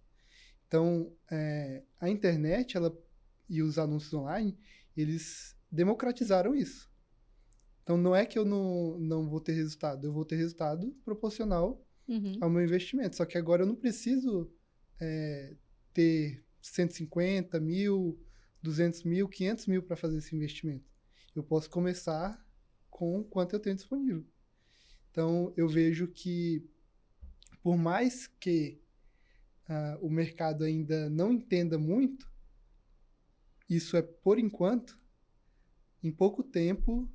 Então, a internet e os anúncios online, eles democratizaram isso. Então, não é que eu não vou ter resultado, eu vou ter resultado proporcional ao meu investimento. Só que agora eu não preciso ter 150 mil, 200 mil, 500 mil para fazer esse investimento. Eu posso começar com quanto eu tenho disponível. Então, eu vejo que, por mais que o mercado ainda não entenda muito, isso é por enquanto, em pouco tempo,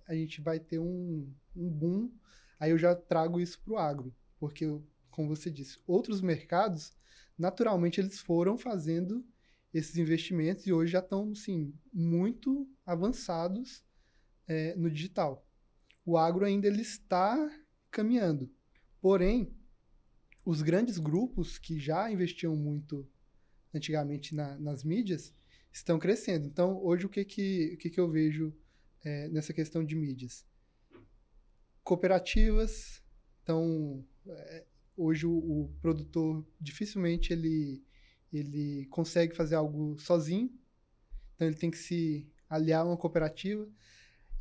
a gente vai ter um boom. Aí eu já trago isso para o agro, porque, como você disse, outros mercados, naturalmente, eles foram fazendo esses investimentos e hoje já estão, assim, muito avançados no digital. O agro ainda ele está caminhando. Porém, os grandes grupos que já investiam muito antigamente nas mídias estão crescendo. Então, hoje, o que eu vejo nessa questão de mídias? Cooperativas. Então, hoje o produtor dificilmente ele consegue fazer algo sozinho. Então, ele tem que se aliar a uma cooperativa.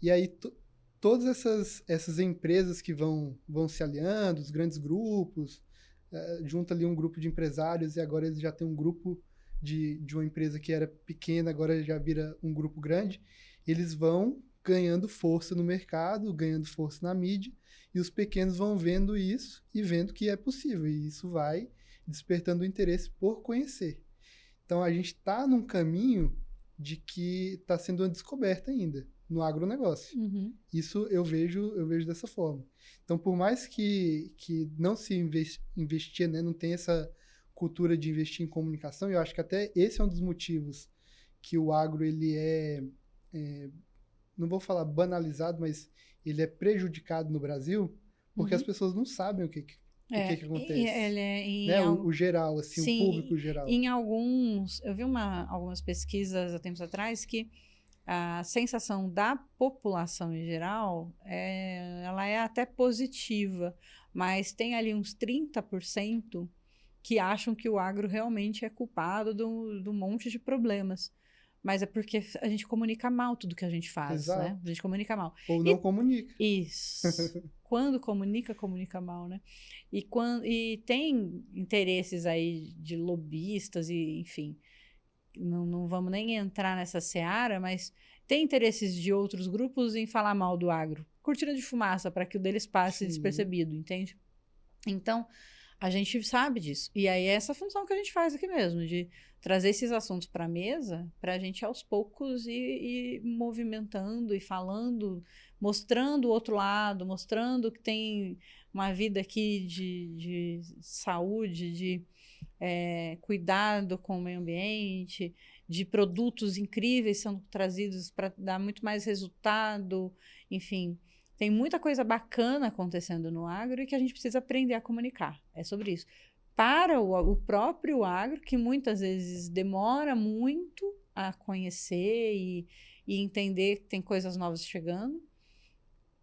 E aí, todas essas empresas que vão se aliando, os grandes grupos, junta ali um grupo de empresários e agora eles já têm um grupo de uma empresa que era pequena, agora já vira um grupo grande. Eles vão ganhando força no mercado, ganhando força na mídia, e os pequenos vão vendo isso e vendo que é possível. E isso vai despertando o interesse por conhecer. Então, a gente está num caminho de que está sendo uma descoberta ainda no agronegócio. Uhum. Isso eu vejo dessa forma. Então, por mais que não se investia, né, não tem essa cultura de investir em comunicação, eu acho que até esse é um dos motivos que o agro ele não vou falar banalizado, mas ele é prejudicado no Brasil, porque as pessoas não sabem o que acontece. Né? O geral, assim, sim, o público geral. Em eu vi algumas pesquisas há tempos atrás que a sensação da população em geral, ela é até positiva, mas tem ali uns 30% que acham que o agro realmente é culpado do monte de problemas. Mas é porque a gente comunica mal tudo que a gente faz, exato, né? A gente comunica mal. Ou não comunica. Isso. Quando comunica mal, né? E tem interesses aí de lobistas e, enfim, não vamos nem entrar nessa seara, mas tem interesses de outros grupos em falar mal do agro. Cortina de fumaça para que o deles passe sim, despercebido, entende? Então, a gente sabe disso. E aí é essa função que a gente faz aqui mesmo, de trazer esses assuntos para a mesa, para a gente aos poucos ir movimentando e falando, mostrando o outro lado, mostrando que tem uma vida aqui de saúde, de cuidado com o meio ambiente, de produtos incríveis sendo trazidos para dar muito mais resultado, enfim. Tem muita coisa bacana acontecendo no agro e que a gente precisa aprender a comunicar. É sobre isso. Para o próprio agro, que muitas vezes demora muito a conhecer e entender que tem coisas novas chegando,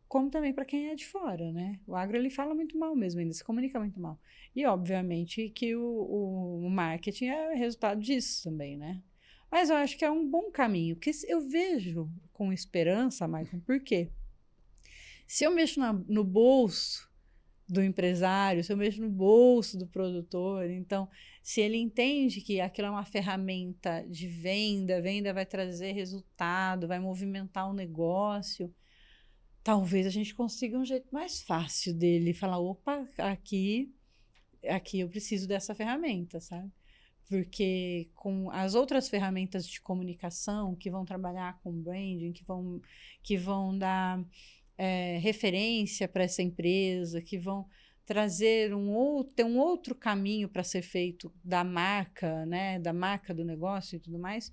como também para quem é de fora, né? O agro, ele fala muito mal mesmo, ainda se comunica muito mal. E, obviamente, que o marketing é resultado disso também, né? Mas eu acho que é um bom caminho, porque eu vejo com esperança, Maicon, por quê? Se eu mexo no bolso do empresário, se eu mexo no bolso do produtor, então, se ele entende que aquilo é uma ferramenta de venda, venda vai trazer resultado, vai movimentar o negócio, talvez a gente consiga um jeito mais fácil dele falar, opa, aqui eu preciso dessa ferramenta, sabe? Porque com as outras ferramentas de comunicação que vão trabalhar com branding, que vão dar referência para essa empresa, que vão trazer um outro caminho para ser feito da marca, né, da marca do negócio e tudo mais,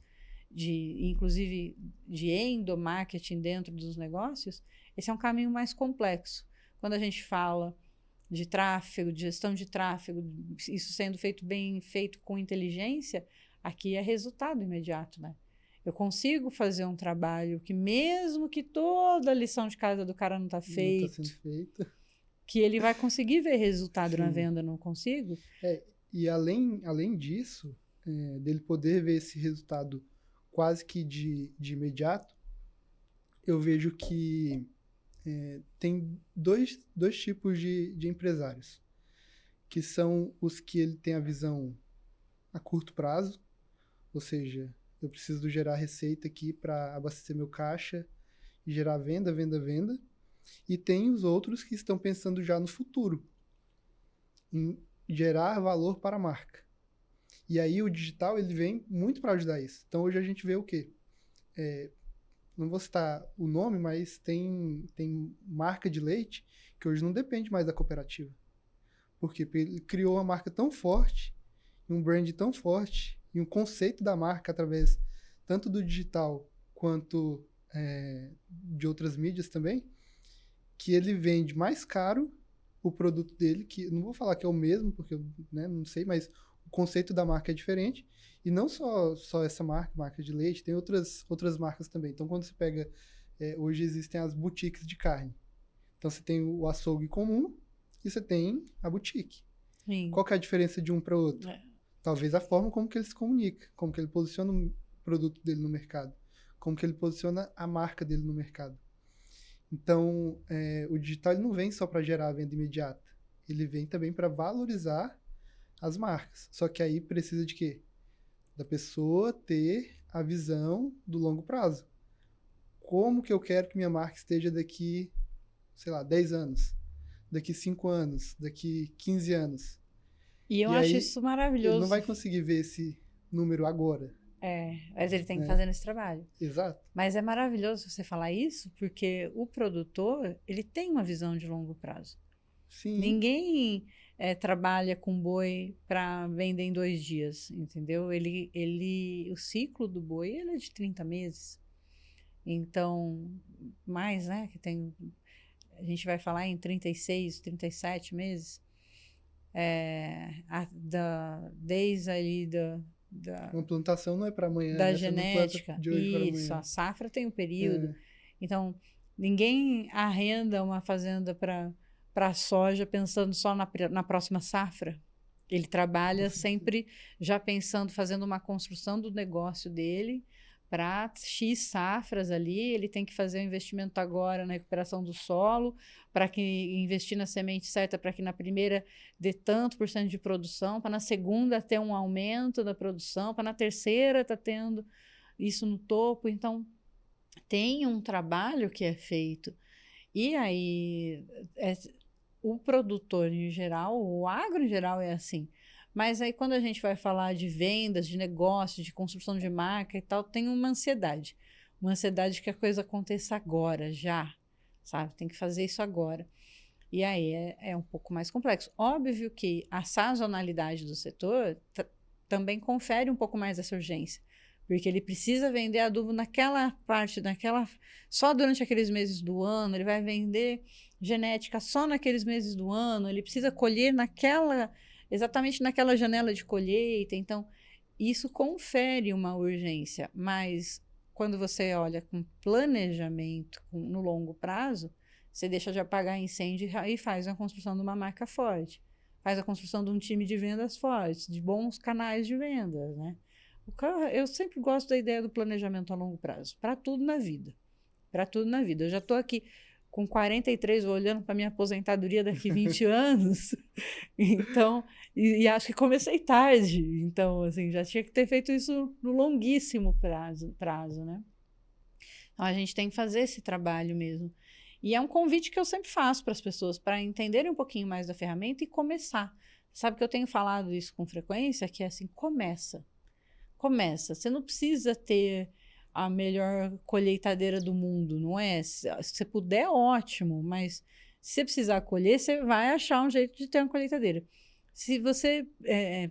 inclusive de endomarketing dentro dos negócios, esse é um caminho mais complexo. Quando a gente fala de tráfego, de gestão de tráfego, isso sendo feito bem feito com inteligência, aqui é resultado imediato, né? Eu consigo fazer um trabalho que, mesmo que toda a lição de casa do cara não está feita, que ele vai conseguir ver resultado na venda, não consigo? E além disso, dele poder ver esse resultado quase que de imediato, eu vejo que tem dois tipos de empresários, que são os que ele tem a visão a curto prazo, ou seja, eu preciso gerar receita aqui para abastecer meu caixa e gerar venda. E tem os outros que estão pensando já no futuro, em gerar valor para a marca. E aí o digital ele vem muito para ajudar isso. Então hoje a gente vê o quê? Não vou citar o nome, mas tem marca de leite que hoje não depende mais da cooperativa. Por quê? Porque ele criou uma marca tão forte, um brand tão forte, e um conceito da marca através tanto do digital quanto de outras mídias também, que ele vende mais caro o produto dele, que não vou falar que é o mesmo, porque eu, né, não sei, mas o conceito da marca é diferente. E não só essa marca de leite, tem outras marcas também. Então, quando você pega, hoje existem as boutiques de carne. Então, você tem o açougue comum e você tem a boutique. Sim. Qual que é a diferença de um para o outro? É. Talvez a forma como que ele se comunica, como que ele posiciona o produto dele no mercado, como que ele posiciona a marca dele no mercado. Então, o digital ele não vem só para gerar a venda imediata. Ele vem também para valorizar as marcas. Só que aí precisa de quê? Da pessoa ter a visão do longo prazo. Como que eu quero que minha marca esteja daqui, sei lá, 10 anos, daqui 5 anos, daqui 15 anos. E eu E acho aí, isso ele não maravilhoso. vai conseguir ver esse número agora. Mas ele tem que né? fazer esse trabalho. Exato. Mas é maravilhoso você falar isso, porque o produtor, ele tem uma visão de longo prazo. Sim. Ninguém trabalha com boi para vender em 2 dias, entendeu? O ciclo do boi ele é de 30 meses. Então, mais, né? A gente vai falar em 36, 37 meses. Desde ali Uma plantação não é para amanhã, da né? Você não planta genética. de hoje para Isso, amanhã. a safra tem um período. É. Então, ninguém arrenda uma fazenda para soja pensando só na próxima safra. Ele trabalha sempre já pensando, fazendo uma construção do negócio dele para X safras ali. Ele tem que fazer o investimento agora na recuperação do solo, para que investir na semente certa, para que na primeira dê tanto por cento de produção, para na segunda ter um aumento da produção, para na terceira tá tendo isso no topo. Então, tem um trabalho que é feito. E aí, o produtor em geral, o agro em geral é assim. Mas aí, quando a gente vai falar de vendas, de negócio, de construção de marca e tal, tem uma ansiedade. Uma ansiedade que a coisa aconteça agora, já, sabe? Tem que fazer isso agora. E aí é um pouco mais complexo. Óbvio que a sazonalidade do setor também confere um pouco mais essa urgência. Porque ele precisa vender adubo naquela parte, só durante aqueles meses do ano, ele vai vender genética só naqueles meses do ano, ele precisa colher exatamente naquela janela de colheita. Então, isso confere uma urgência, mas quando você olha com planejamento no longo prazo, você deixa de apagar incêndio e faz a construção de uma marca forte, faz a construção de um time de vendas fortes, de bons canais de vendas, né? Eu sempre gosto da ideia do planejamento a longo prazo, para tudo na vida. Para tudo na vida. Eu já estou aqui com 43, olhando para minha aposentadoria daqui 20 anos, então, e acho que comecei tarde. Então, assim, já tinha que ter feito isso no longuíssimo prazo, né? Então, a gente tem que fazer esse trabalho mesmo. E é um convite que eu sempre faço para as pessoas, para entenderem um pouquinho mais da ferramenta e começar. Sabe que eu tenho falado isso com frequência, que é assim, começa. Você não precisa ter a melhor colheitadeira do mundo, não é? Se você puder, ótimo, mas se você precisar colher, você vai achar um jeito de ter uma colheitadeira. Se você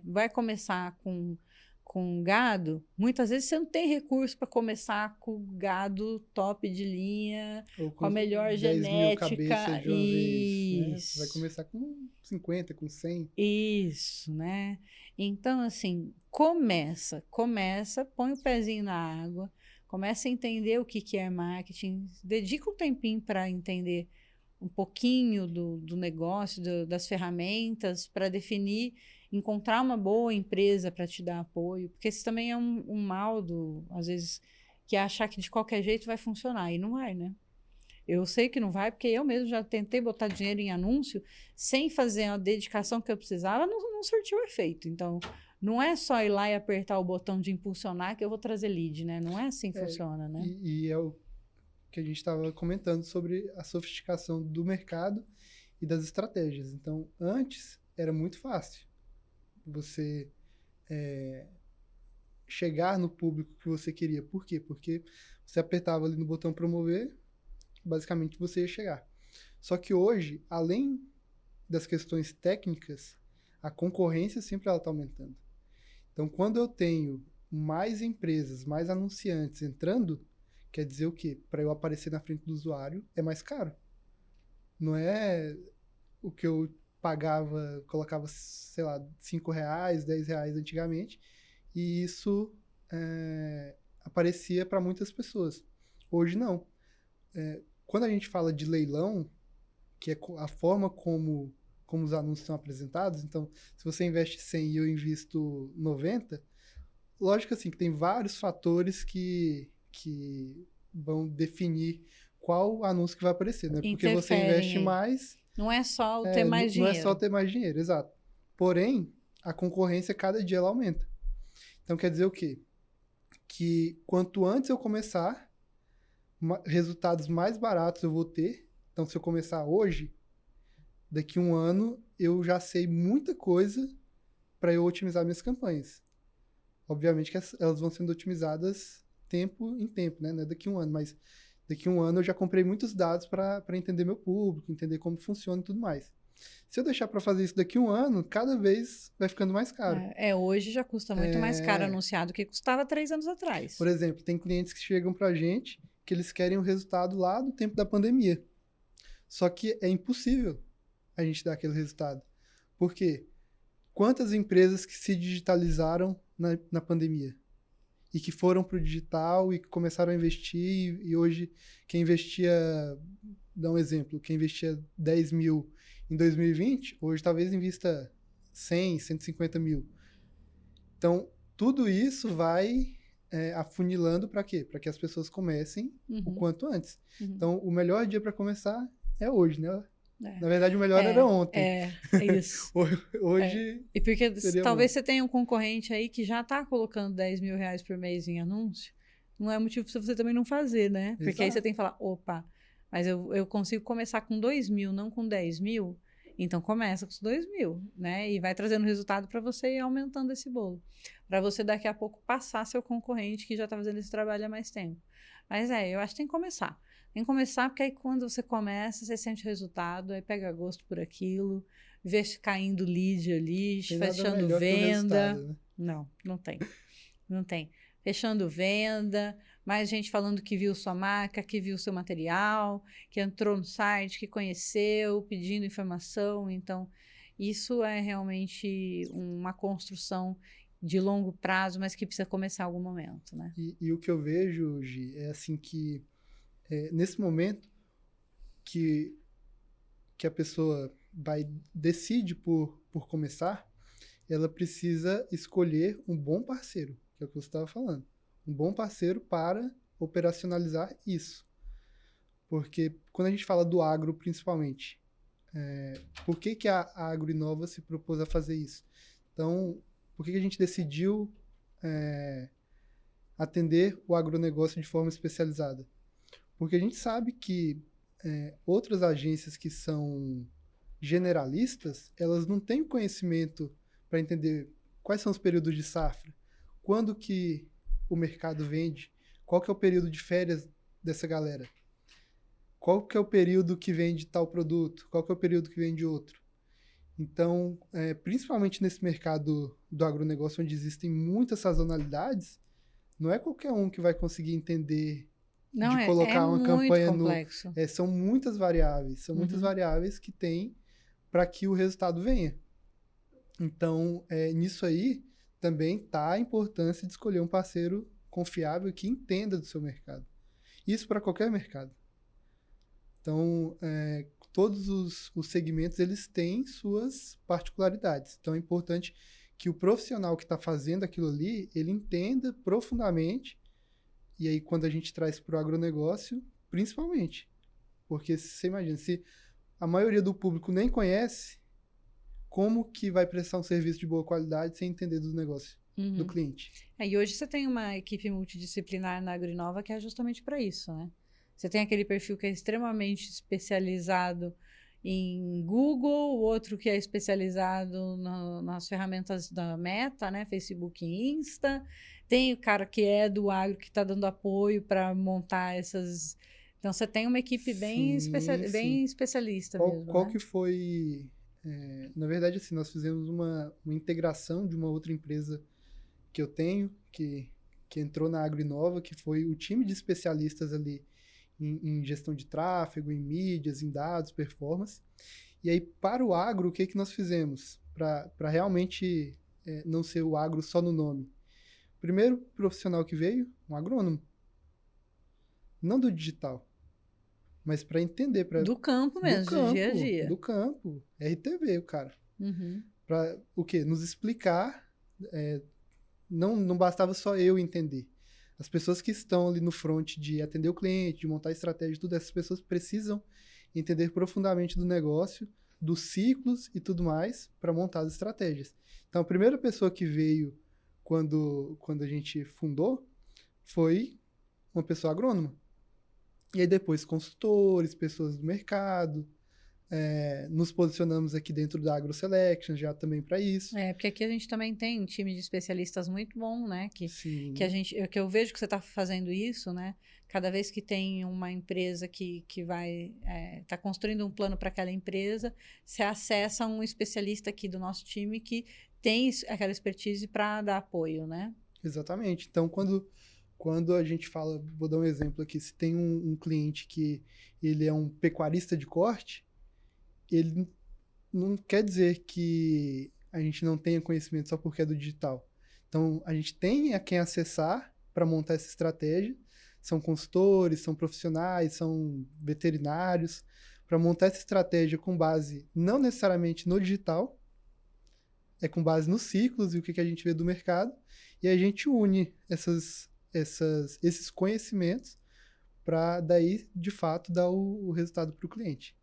vai começar com gado, muitas vezes você não tem recurso para começar com gado top de linha, Ou com a melhor 10 mil genética. cabeças de uma vez, né? Você vai começar com 50, com 100. Isso, né? Então, assim, começa, põe o pezinho na água, começa a entender o que é marketing, dedica um tempinho para entender um pouquinho do negócio, das ferramentas, para definir, encontrar uma boa empresa para te dar apoio, porque esse também é um mal, às vezes, que é achar que de qualquer jeito vai funcionar, e não vai, né? Eu sei que não vai, porque eu mesmo já tentei botar dinheiro em anúncio sem fazer a dedicação que eu precisava, não surtiu efeito. Então, não é só ir lá e apertar o botão de impulsionar que eu vou trazer lead, né? Não é assim que funciona, né? E é o que a gente estava comentando sobre a sofisticação do mercado e das estratégias. Então, antes era muito fácil você chegar no público que você queria. Por quê? Porque você apertava ali no botão promover, basicamente você ia chegar. Só que hoje, além das questões técnicas, a concorrência sempre ela está aumentando. Então, quando eu tenho mais empresas, mais anunciantes entrando, quer dizer o quê? Para eu aparecer na frente do usuário, é mais caro. Não é o que eu pagava, colocava, sei lá, R$ 5, R$ 10 antigamente, e isso aparecia para muitas pessoas. Hoje não. Quando a gente fala de leilão, que é a forma como os anúncios são apresentados, então, se você investe 100 e eu invisto 90, lógico assim, que tem vários fatores que vão definir qual anúncio que vai aparecer, né? Porque você investe mais... Não é só o ter mais dinheiro. Não é só ter mais dinheiro, exato. Porém, a concorrência, cada dia, ela aumenta. Então, quer dizer o quê? Que quanto antes eu começar, resultados mais baratos eu vou ter. Então, se eu começar hoje, daqui a um ano, eu já sei muita coisa para eu otimizar minhas campanhas. Obviamente que elas vão sendo otimizadas tempo em tempo, né? Não é daqui a um ano, mas daqui a um ano eu já comprei muitos dados para entender meu público, entender como funciona e tudo mais. Se eu deixar para fazer isso daqui a um ano, cada vez vai ficando mais caro. Hoje já custa muito mais caro anunciar do que custava 3 anos atrás. Por exemplo, tem clientes que chegam para a gente que eles querem o resultado lá do tempo da pandemia. Só que é impossível a gente dar aquele resultado. Por quê? Quantas empresas que se digitalizaram na pandemia? E que foram para o digital e que começaram a investir, e hoje quem investia, dá um exemplo, quem investia 10 mil em 2020, hoje talvez invista 100, 150 mil. Então, tudo isso vai afunilando para quê? Para que as pessoas comecem o quanto antes. Então, o melhor dia para começar é hoje, né? Na verdade, o melhor era ontem. É isso. Hoje. E porque talvez bom. você tenha um concorrente aí que já está colocando R$ 10.000 por mês em anúncio. Não é motivo para você também não fazer, né? Porque Exato. aí você tem que falar, opa, mas eu consigo começar com 2.000, não com 10.000. Então começa com os 2.000, né? E vai trazendo resultado para você e aumentando esse bolo. Para você daqui a pouco passar seu concorrente que já está fazendo esse trabalho há mais tempo. Mas eu acho que tem que começar. Tem que começar, porque aí quando você começa, você sente o resultado, aí pega gosto por aquilo, vê caindo lead ali, fechando venda. Né? Não tem. Não tem. Fechando venda, mais gente falando que viu sua marca, que viu seu material, que entrou no site, que conheceu, pedindo informação. Então, isso é realmente uma construção de longo prazo, mas que precisa começar em algum momento, né? E o que eu vejo, Gi, é assim que nesse momento que a pessoa decide por começar, ela precisa escolher um bom parceiro, que é o que você estava falando. Um bom parceiro para operacionalizar isso. Porque quando a gente fala do agro, principalmente, por que a AgroInova se propôs a fazer isso? Então, por que a gente decidiu atender o agronegócio de forma especializada? Porque a gente sabe que outras agências que são generalistas, elas não têm o conhecimento para entender quais são os períodos de safra, quando que o mercado vende, qual que é o período de férias dessa galera, qual que é o período que vende tal produto, qual que é o período que vende outro. Então, principalmente nesse mercado do agronegócio, onde existem muitas sazonalidades, não é qualquer um que vai conseguir entender de colocar uma campanha complexo. São muitas variáveis, muitas variáveis que tem para que o resultado venha. Então, nisso aí também está a importância de escolher um parceiro confiável que entenda do seu mercado. Isso para qualquer mercado. Então, todos os segmentos eles têm suas particularidades. Então, é importante que o profissional que está fazendo aquilo ali, ele entenda profundamente. E aí, quando a gente traz para o agronegócio, principalmente. Porque você imagina, se a maioria do público nem conhece, como que vai prestar um serviço de boa qualidade sem entender do negócio do cliente? E hoje você tem uma equipe multidisciplinar na AgroInova que é justamente para isso, né? Você tem aquele perfil que é extremamente especializado em Google, o outro que é especializado nas ferramentas da Meta, né? Facebook e Insta. Tem o cara que é do agro que está dando apoio para montar essas... Então, você tem uma equipe bem especialista mesmo, Qual né? que foi... na verdade, assim, nós fizemos uma integração de uma outra empresa que eu tenho, que entrou na AgroInova, que foi o time de especialistas ali em gestão de tráfego, em mídias, em dados, performance. E aí, para o agro, o que que nós fizemos? Para realmente não ser o agro só no nome. Primeiro profissional que veio, um agrônomo. Não do digital, mas para entender, Do campo mesmo, do dia a dia. do campo, RTV, o cara. Uhum. Para o quê? Nos explicar. Não bastava só eu entender. As pessoas que estão ali no front de atender o cliente, de montar estratégia, tudo, essas pessoas precisam entender profundamente do negócio, dos ciclos e tudo mais, para montar as estratégias. Então, a primeira pessoa que veio quando a gente fundou foi uma pessoa agrônoma. E aí depois consultores, pessoas do mercado, nos posicionamos aqui dentro da AgroSelection já também para isso. Porque aqui a gente também tem um time de especialistas muito bom, né? Sim. Que eu vejo que você está fazendo isso, né? Cada vez que tem uma empresa que vai tá construindo um plano para aquela empresa, você acessa um especialista aqui do nosso time que tem aquela expertise para dar apoio, né? Exatamente. Então, quando a gente fala, vou dar um exemplo aqui, se tem um cliente que ele é um pecuarista de corte, ele não quer dizer que a gente não tenha conhecimento só porque é do digital. Então, a gente tem a quem acessar para montar essa estratégia. São consultores, são profissionais, são veterinários, para montar essa estratégia com base não necessariamente no digital, é com base nos ciclos e o que a gente vê do mercado, e a gente une esses conhecimentos para daí, de fato, dar o resultado para o cliente.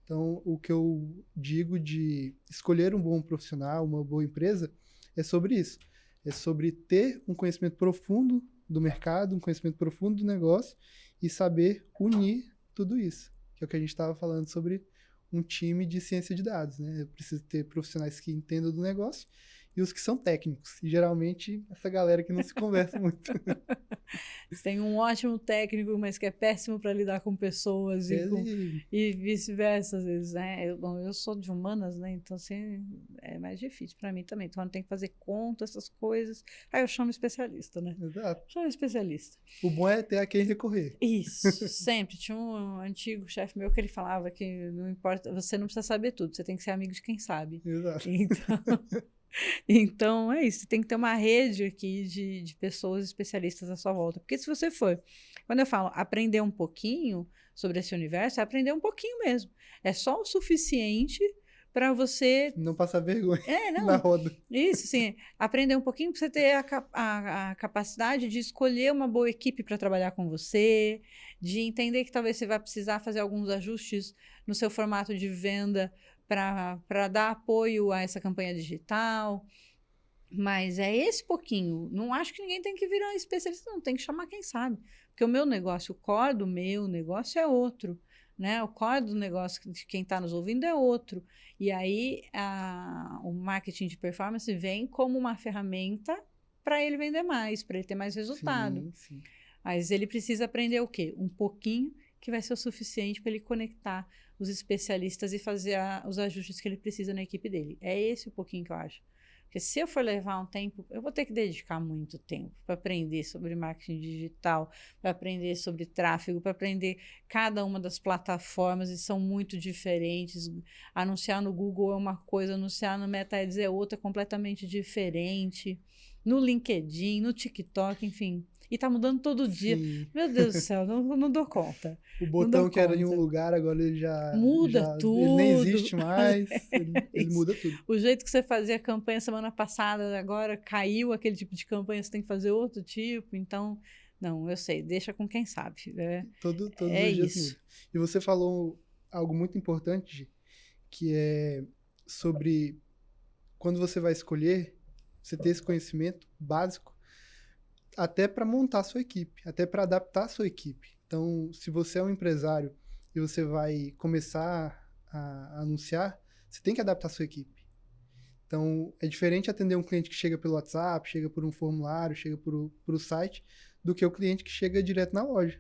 Então, o que eu digo de escolher um bom profissional, uma boa empresa, é sobre isso. É sobre ter um conhecimento profundo do mercado, um conhecimento profundo do negócio e saber unir tudo isso. Que é o que a gente estava falando sobre um time de ciência de dados, né? Eu preciso ter profissionais que entendam do negócio e os que são técnicos. E geralmente essa galera que não se conversa muito. Você tem um ótimo técnico, mas que é péssimo para lidar com pessoas e vice-versa, às vezes, né? Eu sou de humanas, né? Então, assim, é mais difícil para mim também. Então, eu tenho que fazer conta, essas coisas. Aí eu chamo especialista, né? Exato. Chamo especialista. O bom é ter a quem recorrer. Isso, sempre. Tinha um antigo chefe meu que ele falava que não importa, você não precisa saber tudo, você tem que ser amigo de quem sabe. Exato. Então, é isso. Você tem que ter uma rede aqui de pessoas especialistas à sua volta. Porque se você for... Quando eu falo aprender um pouquinho sobre esse universo, é aprender um pouquinho mesmo. É só o suficiente para você... Não passar vergonha não. na roda. Isso, sim. Aprender um pouquinho para você ter a capacidade de escolher uma boa equipe para trabalhar com você, de entender que talvez você vai precisar fazer alguns ajustes no seu formato de venda para dar apoio a essa campanha digital. Mas é esse pouquinho. Não acho que ninguém tem que virar especialista, não. Tem que chamar quem sabe. Porque o meu negócio, o core do meu negócio é outro, né? O core do negócio de quem está nos ouvindo é outro. E aí o marketing de performance vem como uma ferramenta para ele vender mais, para ele ter mais resultado. Sim, sim. Mas ele precisa aprender o quê? Um pouquinho que vai ser o suficiente para ele conectar os especialistas e fazer os ajustes que ele precisa na equipe dele. É esse o pouquinho que eu acho. Porque se eu for levar um tempo, eu vou ter que dedicar muito tempo para aprender sobre marketing digital, para aprender sobre tráfego, para aprender cada uma das plataformas, e são muito diferentes. Anunciar no Google é uma coisa, anunciar no Meta Ads é outra, completamente diferente. No LinkedIn, no TikTok, enfim. E tá mudando todo dia. Sim. Meu Deus do céu, não dou conta. O botão que era em um lugar, agora ele já... Muda tudo. Ele nem existe mais, ele muda tudo. O jeito que você fazia a campanha semana passada, agora caiu aquele tipo de campanha, você tem que fazer outro tipo. Então, não, eu sei, deixa com quem sabe. Todos os dias muda. E você falou algo muito importante, que é sobre quando você vai escolher, você ter esse conhecimento básico, até para montar a sua equipe, até para adaptar a sua equipe. Então, se você é um empresário e você vai começar a anunciar, você tem que adaptar a sua equipe. Então, é diferente atender um cliente que chega pelo WhatsApp, chega por um formulário, chega por o site, do que o cliente que chega direto na loja.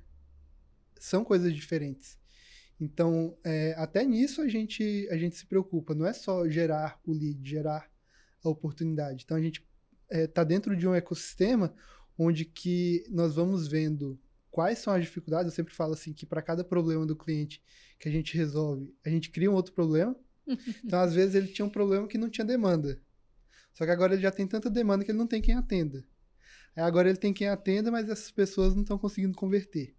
São coisas diferentes. Então, até nisso a gente se preocupa. Não é só gerar o lead, gerar a oportunidade. Então, a gente está dentro de um ecossistema onde que nós vamos vendo quais são as dificuldades. Eu sempre falo assim que para cada problema do cliente que a gente resolve, a gente cria um outro problema. Então, às vezes, ele tinha um problema que não tinha demanda. Só que agora ele já tem tanta demanda que ele não tem quem atenda. Aí agora ele tem quem atenda, mas essas pessoas não estão conseguindo converter.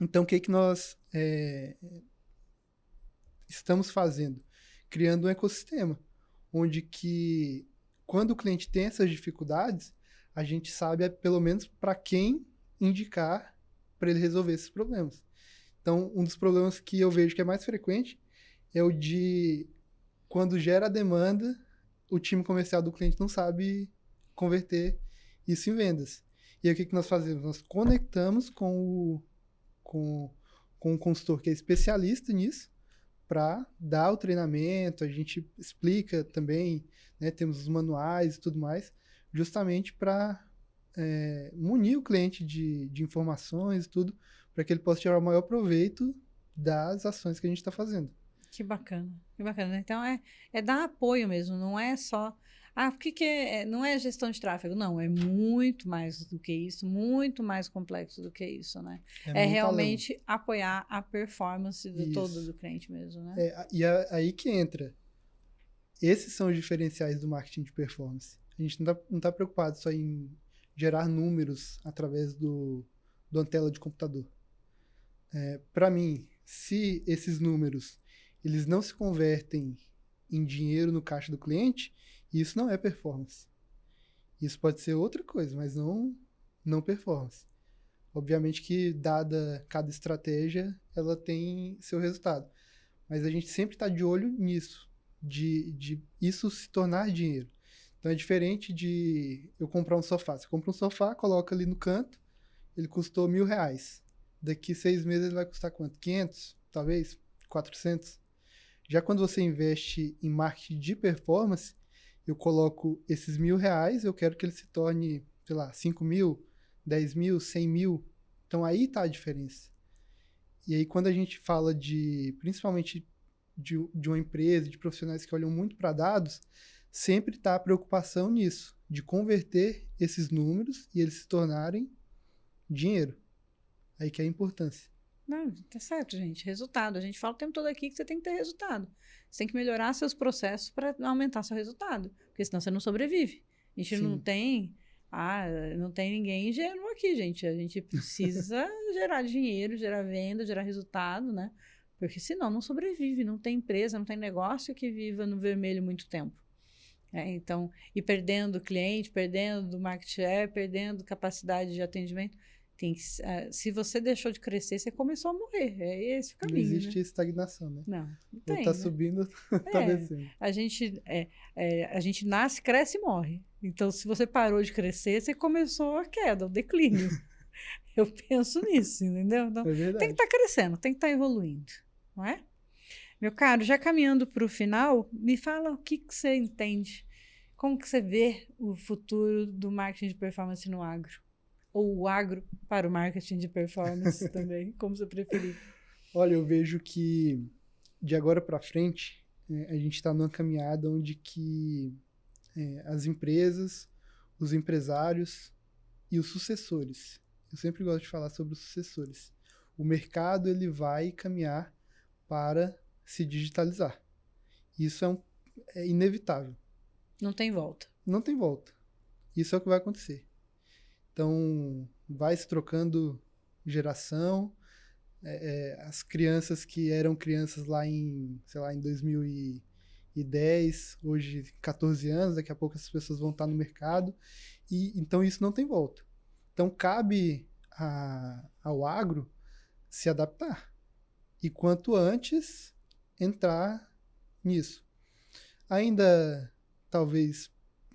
Então, o que nós estamos fazendo? Criando um ecossistema, onde que, quando o cliente tem essas dificuldades, a gente sabe, pelo menos, para quem indicar para ele resolver esses problemas. Então, um dos problemas que eu vejo que é mais frequente é o de, quando gera a demanda, o time comercial do cliente não sabe converter isso em vendas. E aí, o que nós fazemos? Nós conectamos com o consultor que é especialista nisso, para dar o treinamento, a gente explica também, né, temos os manuais e tudo mais, justamente para munir o cliente de informações e tudo, para que ele possa tirar o maior proveito das ações que a gente está fazendo. Que bacana, que bacana. Então, é dar apoio mesmo, não é só... o que não é gestão de tráfego, não, é muito mais do que isso, muito mais complexo do que isso, né? É realmente apoiar a performance do todo do cliente mesmo, né? Aí que entra. Esses são os diferenciais do marketing de performance. A gente não está preocupado só em gerar números através da tela de computador. Para mim, se esses números eles não se convertem em dinheiro no caixa do cliente, isso não é performance. Isso pode ser outra coisa, mas não performance. Obviamente que, dada cada estratégia, ela tem seu resultado. Mas a gente sempre está de olho nisso, de isso se tornar dinheiro. Então é diferente de eu comprar um sofá. Você compra um sofá, coloca ali no canto, ele custou R$1.000. Daqui 6 meses ele vai custar quanto? 500? Talvez? 400? Já quando você investe em marketing de performance, eu coloco esses R$1.000, eu quero que ele se torne, sei lá, 5.000, 10.000, 100.000. Então aí está a diferença. E aí quando a gente fala principalmente de uma empresa, de profissionais que olham muito para dados, sempre está a preocupação nisso, de converter esses números e eles se tornarem dinheiro. Aí que é a importância. Não, tá certo, gente. Resultado. A gente fala o tempo todo aqui que você tem que ter resultado. Você tem que melhorar seus processos para aumentar seu resultado. Porque senão você não sobrevive. A gente não tem ninguém ingênuo aqui, gente. A gente precisa gerar dinheiro, gerar venda, gerar resultado, né? Porque senão não sobrevive. Não tem empresa, não tem negócio que viva no vermelho muito tempo. Então, e perdendo cliente, perdendo market share, perdendo capacidade de atendimento. Se você deixou de crescer, você começou a morrer. É esse o caminho. Não existe estagnação, né? Não tem. Ou tá subindo, tá descendo. A gente nasce, cresce e morre. Então, se você parou de crescer, você começou a queda, o declínio. Eu penso nisso, entendeu? Então, tem que estar crescendo, tem que estar evoluindo, não é? Meu caro, já caminhando para o final, me fala o que você entende, como que você vê o futuro do marketing de performance no agro? Ou o agro para o marketing de performance também, como você preferir. Olha, eu vejo que de agora para frente, a gente está numa caminhada onde que as empresas, os empresários e os sucessores, eu sempre gosto de falar sobre os sucessores, o mercado ele vai caminhar para se digitalizar. Isso é inevitável. Não tem volta. Não tem volta. Isso é o que vai acontecer. Então, vai se trocando geração. As crianças que eram crianças lá em 2010, hoje 14 anos, daqui a pouco essas pessoas vão estar no mercado. E então, isso não tem volta. Então, cabe ao agro se adaptar. E quanto antes entrar nisso. Ainda, talvez...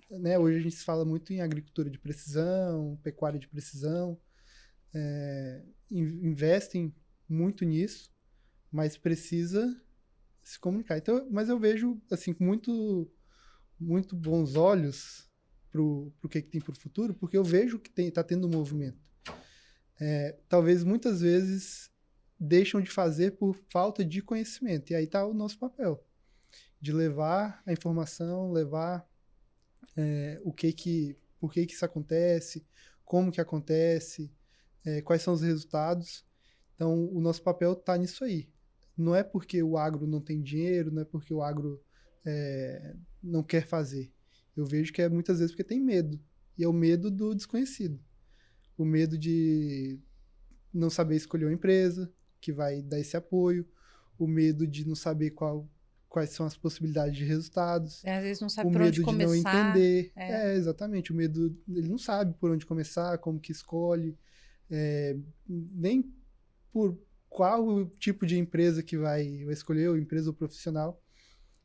Né, hoje a gente fala muito em agricultura de precisão, pecuária de precisão, investem muito nisso, mas precisa se comunicar. Então, mas eu vejo assim com muito bons olhos pro que tem para o futuro, porque eu vejo que está tendo um movimento. Talvez muitas vezes deixam de fazer por falta de conhecimento, e aí está o nosso papel, de levar a informação, levar por que isso acontece, como que acontece, quais são os resultados. Então, o nosso papel está nisso aí. não é porque o agro não tem dinheiro, não é porque o agro não quer fazer. Eu vejo que é muitas vezes porque tem medo. E é o medo do desconhecido. O medo de não saber escolher uma empresa que vai dar esse apoio. O medo de não saber quais são as possibilidades de resultados. Às vezes não sabe O por onde medo de não começar. entender. Exatamente. O medo, ele não sabe por onde começar, como que escolhe. Nem por qual o tipo de empresa que vai escolher, ou empresa ou profissional.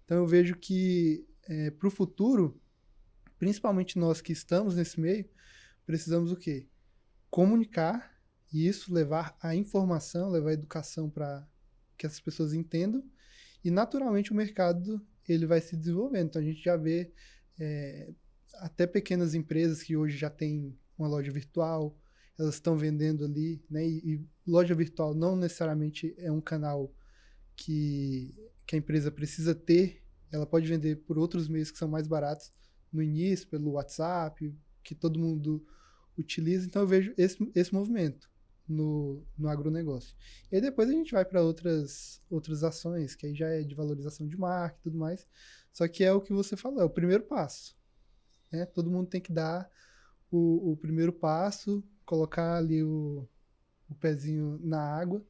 Então eu vejo que para o futuro, principalmente nós que estamos nesse meio, precisamos o quê? Comunicar e isso levar a informação, levar a educação para que essas pessoas entendam e naturalmente o mercado ele vai se desenvolvendo. Então a gente já vê até pequenas empresas que hoje já têm uma loja virtual, elas estão vendendo ali, né? E loja virtual não necessariamente é um canal que a empresa precisa ter, ela pode vender por outros meios que são mais baratos no início, pelo WhatsApp, que todo mundo utiliza. Então eu vejo esse movimento no agronegócio. E aí depois a gente vai para outras ações, que aí já é de valorização de marca e tudo mais. Só que é o que você falou, é o primeiro passo. Né? Todo mundo tem que dar o primeiro passo, colocar ali o pezinho na água,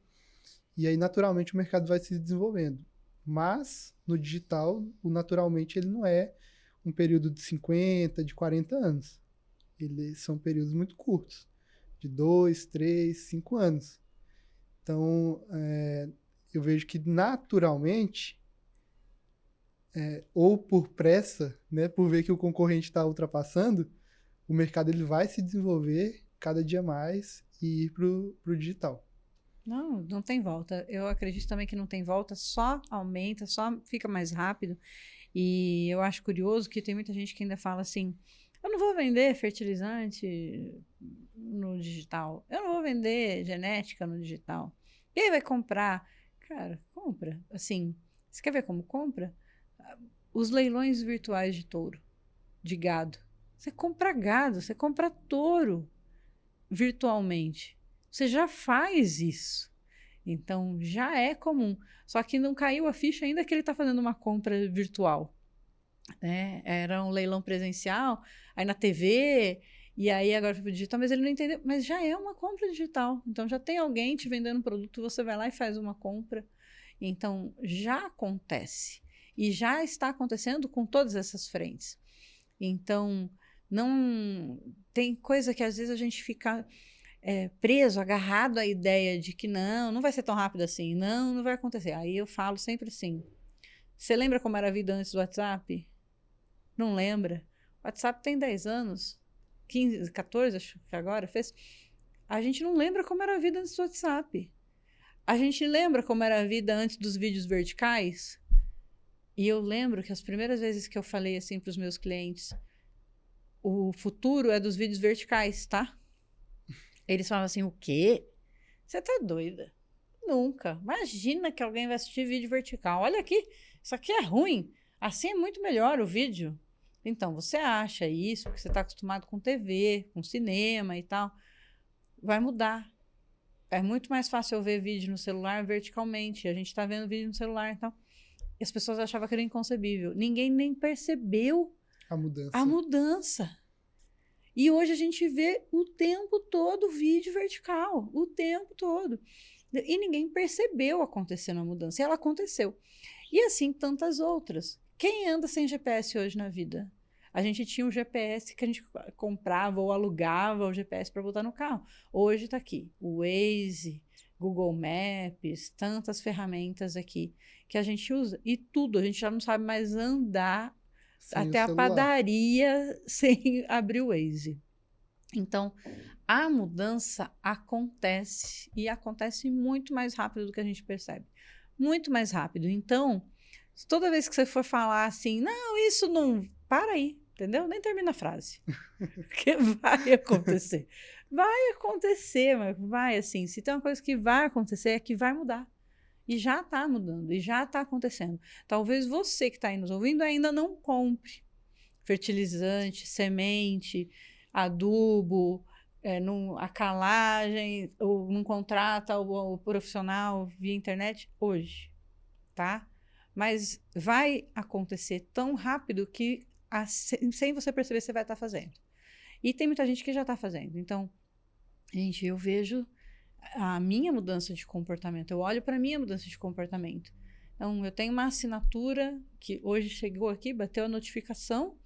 e aí naturalmente o mercado vai se desenvolvendo. Mas no digital, naturalmente, ele não é um período de 50, de 40 anos. Eles são períodos muito curtos, de 2, 3, 5 anos. Então, eu vejo que naturalmente, ou por pressa, né, por ver que o concorrente está ultrapassando, o mercado ele vai se desenvolver cada dia mais e ir para o digital. Não tem volta. Eu acredito também que não tem volta, só aumenta, só fica mais rápido. E eu acho curioso que tem muita gente que ainda fala assim: eu não vou vender fertilizante no digital, eu não vou vender genética no digital. Quem vai comprar? Cara, compra. Assim, você quer ver como compra? Os leilões virtuais de touro, de gado. Você compra gado, você compra touro virtualmente. Você já faz isso. Então, já é comum. Só que não caiu a ficha ainda que ele está fazendo uma compra virtual. Né? Era um leilão presencial, aí na TV, e aí agora foi pro digital, mas ele não entendeu. Mas já é uma compra digital. Então, já tem alguém te vendendo um produto, você vai lá e faz uma compra. Então, já acontece. E já está acontecendo com todas essas frentes. Então, não tem coisa que às vezes a gente fica preso, agarrado à ideia de que não vai ser tão rápido assim, não vai acontecer. Aí eu falo sempre assim: você lembra como era a vida antes do WhatsApp? Não lembra? O WhatsApp tem 10 anos, 15, 14, acho que agora fez. A gente não lembra como era a vida antes do WhatsApp. A gente lembra como era a vida antes dos vídeos verticais? E eu lembro que as primeiras vezes que eu falei assim para os meus clientes, o futuro é dos vídeos verticais, tá? Eles falavam assim: o quê? Você tá doida? Nunca. Imagina que alguém vai assistir vídeo vertical. Olha aqui, isso aqui é ruim. Assim é muito melhor o vídeo. Então, você acha isso porque você está acostumado com TV, com cinema e tal. Vai mudar. É muito mais fácil eu ver vídeo no celular verticalmente. A gente está vendo vídeo no celular e tal. E as pessoas achavam que era inconcebível. Ninguém nem percebeu a mudança. E hoje a gente vê o tempo todo vídeo vertical. O tempo todo. E ninguém percebeu acontecendo a mudança. E ela aconteceu. E assim tantas outras. Quem anda sem GPS hoje na vida? A gente tinha um GPS que a gente comprava ou alugava o GPS para botar no carro. Hoje está aqui o Waze, Google Maps, tantas ferramentas aqui que a gente usa. E tudo, a gente já não sabe mais andar sem até a padaria sem abrir o Waze. Então, a mudança acontece e acontece muito mais rápido do que a gente percebe. Muito mais rápido. Então, toda vez que você for falar assim, não, isso não... Para aí, entendeu? Nem termina a frase. Porque vai acontecer. Vai acontecer, mas vai assim. Se tem uma coisa que vai acontecer, é que vai mudar. E já está mudando, e já está acontecendo. Talvez você que está aí nos ouvindo ainda não compre fertilizante, semente, adubo, a calagem, ou não contrata o profissional via internet hoje. tá? Mas vai acontecer tão rápido que sem você perceber você vai estar fazendo. E tem muita gente que já está fazendo. Então, gente, eu vejo a minha mudança de comportamento. Eu olho para a minha mudança de comportamento. Então, eu tenho uma assinatura que hoje chegou aqui, bateu a notificação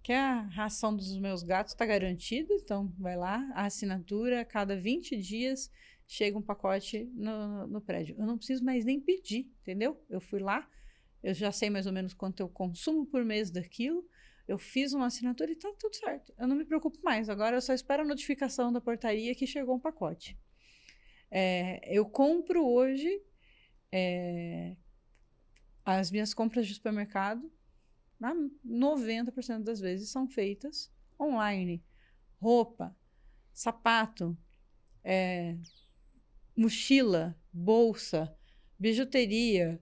que a ração dos meus gatos está garantida. Então, vai lá, a assinatura, a cada 20 dias chega um pacote no prédio. Eu não preciso mais nem pedir, entendeu? Eu fui lá, eu já sei mais ou menos quanto eu consumo por mês daquilo, eu fiz uma assinatura e tá tudo certo. Eu não me preocupo mais, agora eu só espero a notificação da portaria que chegou um pacote. Eu compro hoje as minhas compras de supermercado, 90% das vezes são feitas online. Roupa, sapato, mochila, bolsa, bijuteria,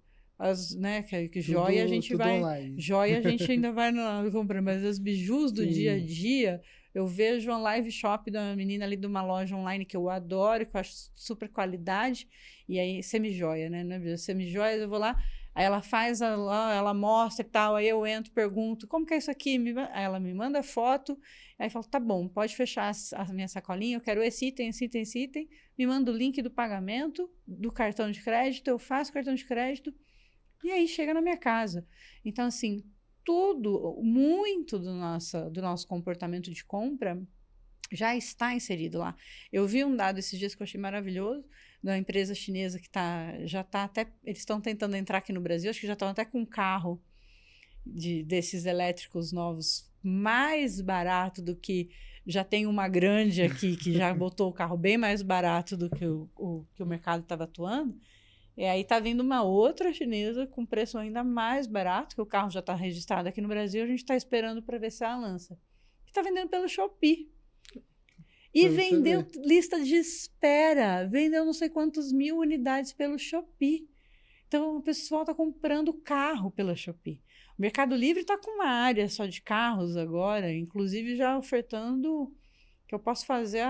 né, que joia a gente vai, online. joia a gente ainda vai comprar, mas as bijus do dia a dia, eu vejo uma live shop da menina ali de uma loja online que eu adoro, que eu acho super qualidade, e aí semi-joia, né, semi-joias, eu vou lá, aí ela faz, ela mostra e tal, aí eu entro, pergunto, como que é isso aqui? Aí ela me manda foto, aí eu falo, tá bom, pode fechar a minha sacolinha, eu quero esse item, me manda o link do pagamento, do cartão de crédito, eu faço o cartão de crédito, e aí chega na minha casa. Então, assim, muito do nosso comportamento de compra já está inserido lá. Eu vi um dado esses dias que eu achei maravilhoso, da empresa chinesa que já está até, eles estão tentando entrar aqui no Brasil, acho que já estão até com um carro desses elétricos novos mais barato do que já tem uma grande aqui que já botou o carro bem mais barato do que o mercado estava atuando. E aí tá vindo uma outra chinesa com preço ainda mais barato, que o carro já está registrado aqui no Brasil, a gente está esperando para ver se ela lança. Que está vendendo pelo Shopee. E vendeu lista de espera, vendeu não sei quantos mil unidades pelo Shopee. Então o pessoal está comprando carro pela Shopee. O Mercado Livre está com uma área só de carros agora, inclusive já ofertando que eu posso fazer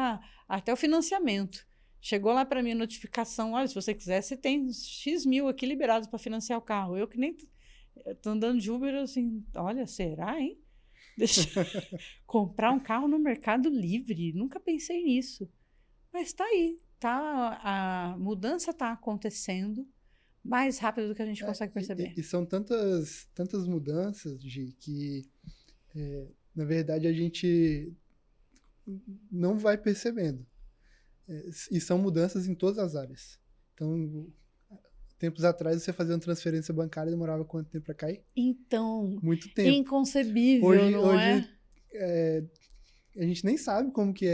até o financiamento. Chegou lá para mim a notificação, olha, se você quiser, você tem X mil aqui liberados para financiar o carro. Eu que nem estou andando de Uber, assim, olha, será, hein? Deixa eu comprar um carro no Mercado Livre, nunca pensei nisso. Mas está aí, a mudança está acontecendo mais rápido do que a gente consegue perceber. E são tantas mudanças, Gi, que, na verdade, a gente não vai percebendo. E são mudanças em todas as áreas. Então, tempos atrás, você fazia uma transferência bancária demorava quanto tempo para cair? Então, muito tempo. Inconcebível, hoje a gente nem sabe como que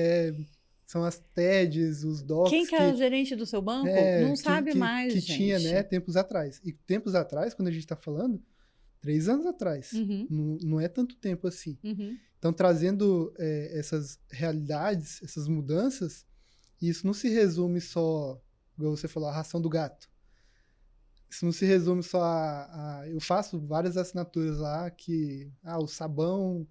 são as TEDs, os DOCs. Quem que é o gerente do seu banco? Não sabe mais, gente. Que tinha, né, tempos atrás. E tempos atrás, quando a gente está falando, 3 anos atrás. Não é tanto tempo assim. Então, trazendo essas realidades, essas mudanças, isso não se resume só, igual você falou, a ração do gato. Isso não se resume só eu faço várias assinaturas lá o sabão,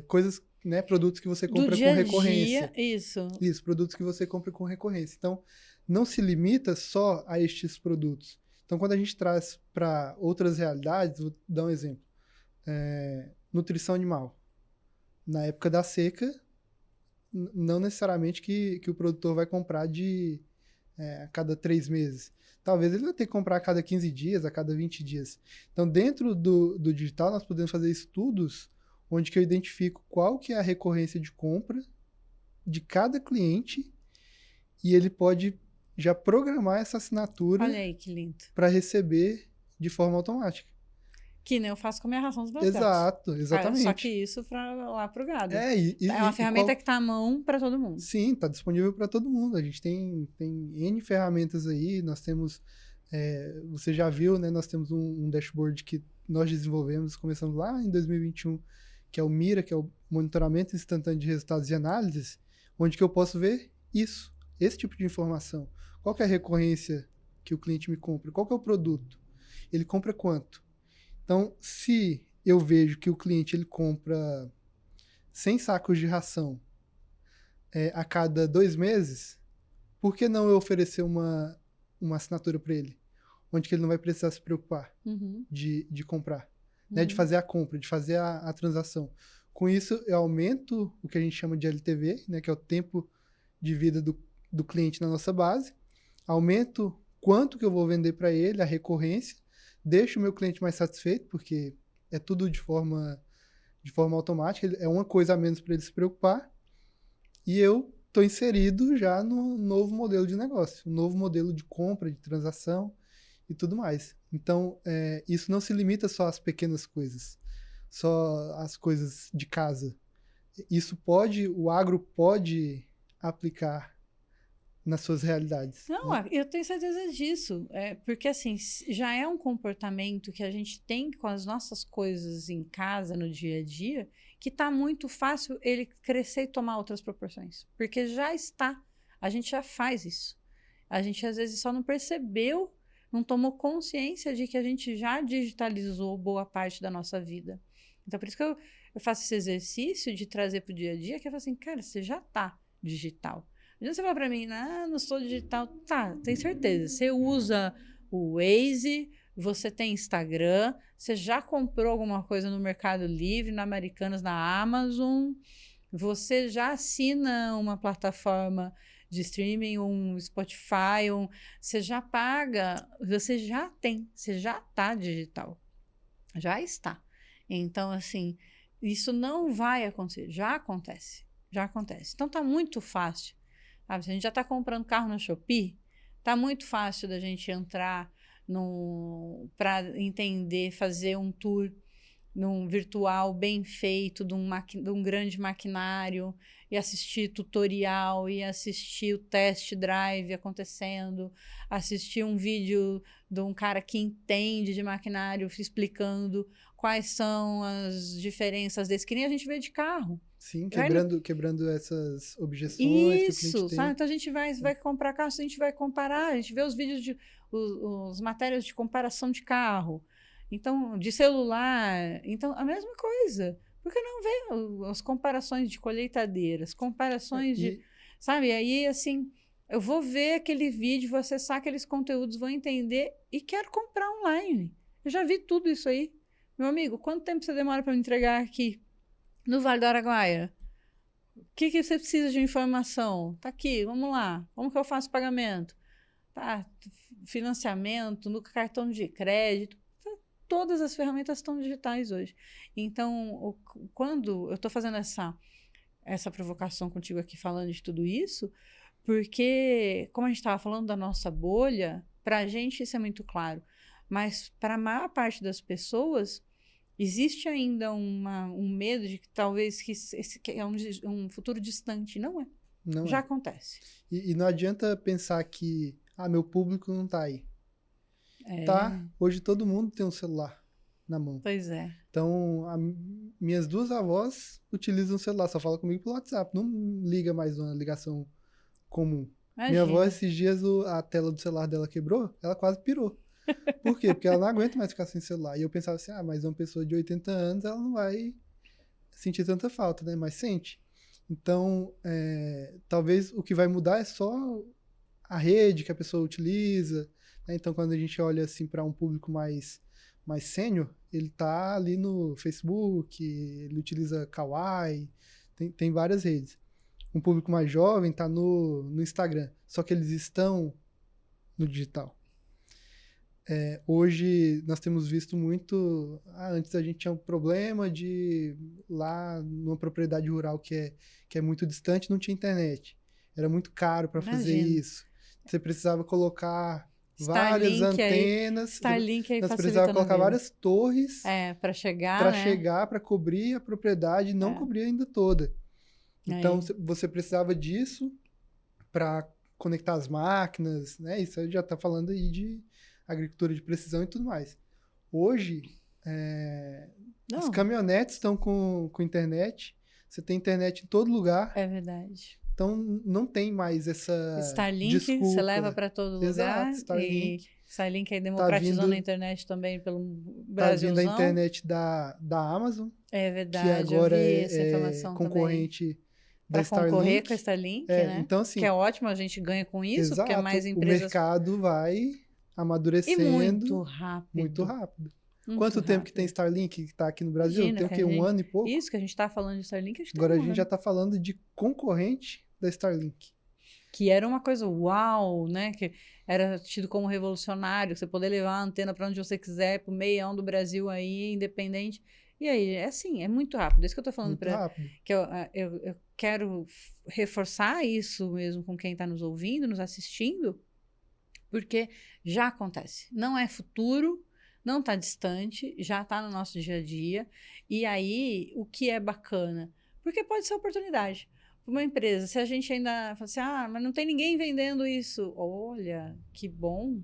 coisas, né, produtos que você compra com recorrência. Isso, produtos que você compra com recorrência. Então, não se limita só a estes produtos. Então, quando a gente traz para outras realidades, vou dar um exemplo. Nutrição animal. Na época da seca, não necessariamente que o produtor vai comprar a cada 3 meses. Talvez ele vai ter que comprar a cada 15 dias, a cada 20 dias. Então, dentro do digital, nós podemos fazer estudos onde que eu identifico qual que é a recorrência de compra de cada cliente e ele pode já programar essa assinatura para receber de forma automática. Que nem eu faço com a minha ração dos meus gatos. Exatamente. Só que isso lá pro gado. É uma ferramenta que está à mão para todo mundo. Sim, está disponível para todo mundo. A gente tem N ferramentas aí. Nós temos, você já viu, né? Nós temos um dashboard que nós desenvolvemos, começando lá em 2021, que é o Mira, que é o monitoramento instantâneo de resultados e análises, onde que eu posso ver esse tipo de informação. Qual que é a recorrência que o cliente me compra? Qual que é o produto? Ele compra quanto? Então, se eu vejo que o cliente ele compra 100 sacos de ração a cada 2 meses, por que não eu oferecer uma assinatura para ele? onde que ele não vai precisar se preocupar de comprar, né? De fazer a compra, de fazer a transação. Com isso, eu aumento o que a gente chama de LTV, né? Que é o tempo de vida do cliente na nossa base, aumento quanto que eu vou vender para ele, a recorrência, deixo o meu cliente mais satisfeito, porque é tudo de forma automática, é uma coisa a menos para ele se preocupar, e eu estou inserido já no novo modelo de negócio, um novo modelo de compra, de transação e tudo mais. Então, isso não se limita só às pequenas coisas, só às coisas de casa. O agro pode aplicar nas suas realidades. Não, né? eu tenho certeza disso. Porque, assim, já é um comportamento que a gente tem com as nossas coisas em casa, no dia a dia, que está muito fácil ele crescer e tomar outras proporções. Porque já está. A gente já faz isso. A gente, às vezes, só não percebeu, não tomou consciência de que a gente já digitalizou boa parte da nossa vida. Então, por isso que eu faço esse exercício de trazer para o dia a dia, que eu falo assim, cara, você já está digital. Você fala para mim, não sou digital. Tá, tem certeza. Você usa o Waze, você tem Instagram, você já comprou alguma coisa no Mercado Livre, na Americanas, na Amazon, você já assina uma plataforma de streaming, um Spotify, você já paga, você já tem, você já está digital. Já está. Então, assim, isso não vai acontecer, já acontece. Então, tá muito fácil. Sabe? Se a gente já está comprando carro na Shopee, tá muito fácil da gente entrar para entender, fazer um tour num virtual bem feito de um grande maquinário e assistir tutorial e assistir o test drive acontecendo, assistir um vídeo de um cara que entende de maquinário explicando quais são as diferenças desse, que nem a gente vê de carro. Sim, quebrando essas objeções Isso, que o cliente tem. sabe? Então a gente vai comprar carro, a gente vai comparar, a gente vê os vídeos os matérias de comparação de carro, então, de celular, então a mesma coisa. Por que não ver as comparações de colheitadeiras, comparações de, sabe? Aí, assim, eu vou ver aquele vídeo, vou acessar aqueles conteúdos, vou entender e quero comprar online. Eu já vi tudo isso aí. Meu amigo, quanto tempo você demora para me entregar aqui? No Vale do Araguaia, o que você precisa de informação? Tá aqui, vamos lá. Como que eu faço o pagamento? Tá, financiamento, no cartão de crédito. Todas as ferramentas estão digitais hoje. Então, quando eu estou fazendo essa provocação contigo aqui, falando de tudo isso, porque, como a gente estava falando da nossa bolha, para a gente isso é muito claro. Mas para a maior parte das pessoas, existe ainda um medo de que talvez que é um futuro distante. Não é. Não já é. acontece. E não adianta pensar que meu público não está aí. Tá, hoje todo mundo tem um celular na mão. Pois é. Então, minhas duas avós utilizam o celular, só fala comigo pelo WhatsApp, não liga mais uma ligação comum. Imagina. Minha avó, esses dias, a tela do celular dela quebrou, ela quase pirou. Por quê? Porque ela não aguenta mais ficar sem celular. E eu pensava assim, mas uma pessoa de 80 anos, ela não vai sentir tanta falta, né? Mas sente. Então, talvez o que vai mudar é só a rede que a pessoa utiliza, né? Então, quando a gente olha assim para um público mais sênior, ele tá ali no Facebook, ele utiliza Kawaii, tem várias redes. Um público mais jovem tá no Instagram, só que eles estão no digital. Hoje nós temos visto muito. Antes a gente tinha um problema de lá numa propriedade rural que é muito distante, não tinha internet. Era muito caro para fazer isso. Você precisava colocar várias antenas. Starlink aí nós precisávamos colocar várias torres para chegar, para cobrir a propriedade, não cobrir ainda toda. Então você precisava disso para conectar as máquinas, né? Isso a gente já está falando aí de agricultura de precisão e tudo mais. Hoje, as caminhonetes estão com internet, você tem internet em todo lugar. É verdade. Então, não tem mais essa Starlink, desculpa. Você leva para todo lugar. Exato, Starlink. E Starlink aí democratizando a internet também pelo Brasilzão. Tá vindo a internet da Amazon. É verdade, que agora eu vi essa informação concorrente da pra Starlink. Concorrer com a Starlink, né? Então, assim, que é ótimo, a gente ganha com isso, exato, porque é mais empresas... o mercado vai amadurecendo. E muito rápido. Muito rápido. Muito Quanto tempo rápido. que tem Starlink que está aqui no Brasil? Imagina, Tem o quê? Um ano e pouco? Isso que a gente está falando de Starlink, a gente Agora a tem um gente já ano. está falando de concorrente da Starlink. Que era uma coisa uau, né? Que era tido como revolucionário, você poder levar a antena para onde você quiser, pro meião do Brasil aí, independente. E aí, é assim, é muito rápido. É isso que eu tô falando Muito rápido. que eu quero reforçar isso mesmo com quem está nos ouvindo, nos assistindo, porque já acontece. Não é futuro, não está distante, já está no nosso dia a dia. E aí, o que é bacana? Porque pode ser oportunidade. Para uma empresa, se a gente ainda fala assim, mas não tem ninguém vendendo isso. Olha, que bom.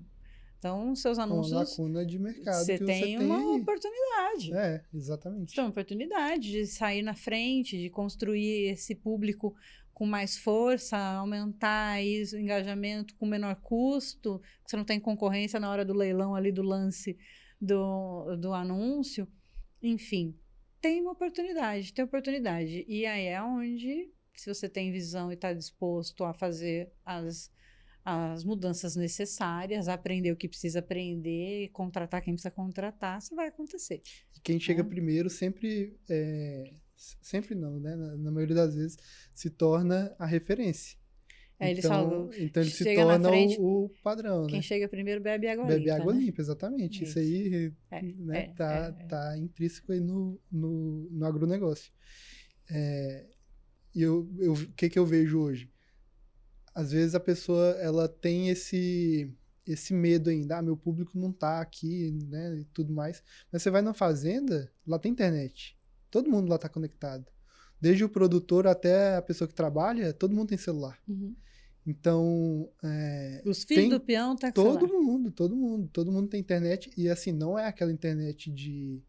Então, seus É uma anúncios, lacuna de mercado você que tem você tem uma aí. oportunidade. É, exatamente. Então, oportunidade de sair na frente, de construir esse público com mais força, aumentar isso, o engajamento com menor custo, você não tem concorrência na hora do leilão ali, do lance do anúncio. Enfim, tem uma oportunidade, tem oportunidade. E aí é onde, se você tem visão e está disposto a fazer as mudanças necessárias, aprender o que precisa aprender, contratar quem precisa contratar, isso vai acontecer. E quem chega primeiro sempre, sempre não, né? Na maioria das vezes, se torna a referência. Eles falam, então ele se torna frente, o padrão, quem né? chega primeiro bebe água Bebe limpa, água né? limpa, exatamente. Isso aí né, tá intrínseco aí no agronegócio. E o que eu vejo hoje? Às vezes a pessoa ela tem esse medo ainda, meu público não tá aqui, né, e tudo mais. Mas você vai na fazenda, lá tem internet. Todo mundo lá tá conectado. Desde o produtor até a pessoa que trabalha, todo mundo tem celular. Uhum. Então, os filhos do peão tá com celular. Todo mundo tem internet. E assim, não é aquela internet de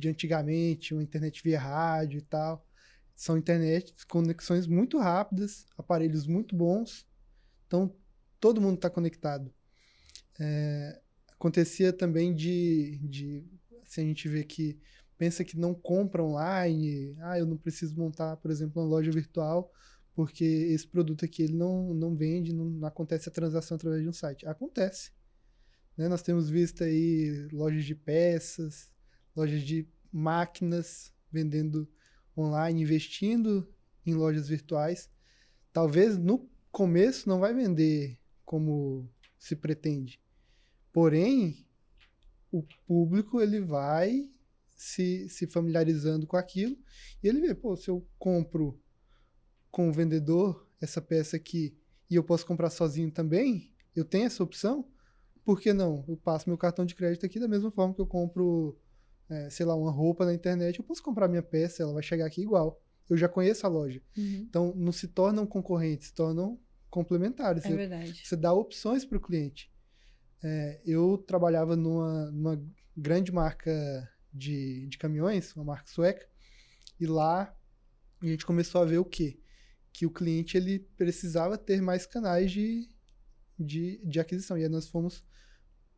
antigamente, uma internet via rádio e tal. São internet, conexões muito rápidas, aparelhos muito bons. Então, todo mundo está conectado. Acontecia também assim, a gente vê que pensa que não compra online. Eu não preciso montar, por exemplo, uma loja virtual, porque esse produto aqui ele não vende, não acontece a transação através de um site. Acontece. Né? Nós temos visto aí lojas de peças, lojas de máquinas vendendo online, investindo em lojas virtuais. Talvez no começo não vai vender como se pretende. Porém, o público ele vai se familiarizando com aquilo e ele vê, se eu compro com o vendedor essa peça aqui e eu posso comprar sozinho também, eu tenho essa opção, por que não? Eu passo meu cartão de crédito aqui da mesma forma que eu compro, sei lá, uma roupa na internet, eu posso comprar minha peça, ela vai chegar aqui igual. Eu já conheço a loja. Uhum. Então, não se tornam concorrentes, se tornam complementares. É verdade. Você dá opções para o cliente. Eu trabalhava numa grande marca de caminhões, uma marca sueca, e lá a gente começou a ver o quê? Que o cliente ele precisava ter mais canais de aquisição. E aí nós fomos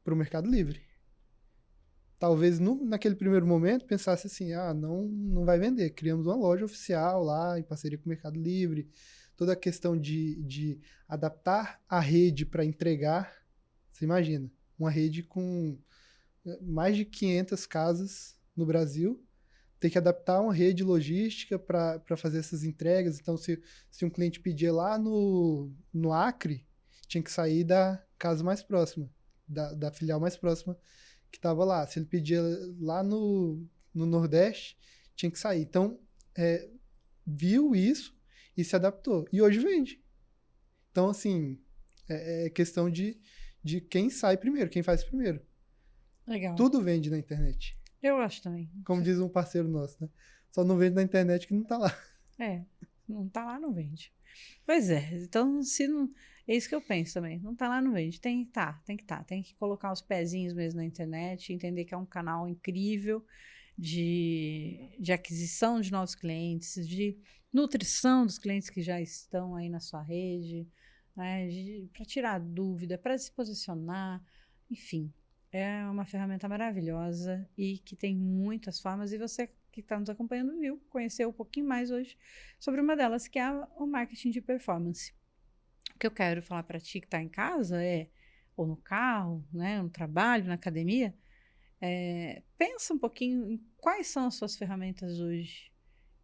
para o Mercado Livre. Talvez naquele primeiro momento pensasse assim, não vai vender. Criamos uma loja oficial lá, em parceria com o Mercado Livre. Toda a questão de adaptar a rede para entregar. Você imagina, uma rede com mais de 500 casas no Brasil, ter que adaptar uma rede logística para fazer essas entregas. Então, se um cliente pedia lá no Acre, tinha que sair da casa mais próxima, da filial mais próxima que estava lá. Se ele pedia lá no Nordeste, tinha que sair. Então, viu isso e se adaptou. E hoje vende. Então, assim, é questão de quem sai primeiro, quem faz primeiro. Legal. Tudo vende na internet. Eu acho também. Como diz um parceiro nosso, né? Só não vende na internet que não tá lá. Não tá lá, não vende. Pois é, então se não... É isso que eu penso também. Não tá lá, não vende. Tem que estar. Tem que colocar os pezinhos mesmo na internet, entender que é um canal incrível de aquisição de novos clientes, de nutrição dos clientes que já estão aí na sua rede, né? Para tirar dúvida, para se posicionar, enfim. É uma ferramenta maravilhosa e que tem muitas formas, e você que está nos acompanhando viu, conheceu um pouquinho mais hoje sobre uma delas, que é o marketing de performance. O que eu quero falar para ti que está em casa é, ou no carro, né, no trabalho, na academia, pensa um pouquinho em quais são as suas ferramentas hoje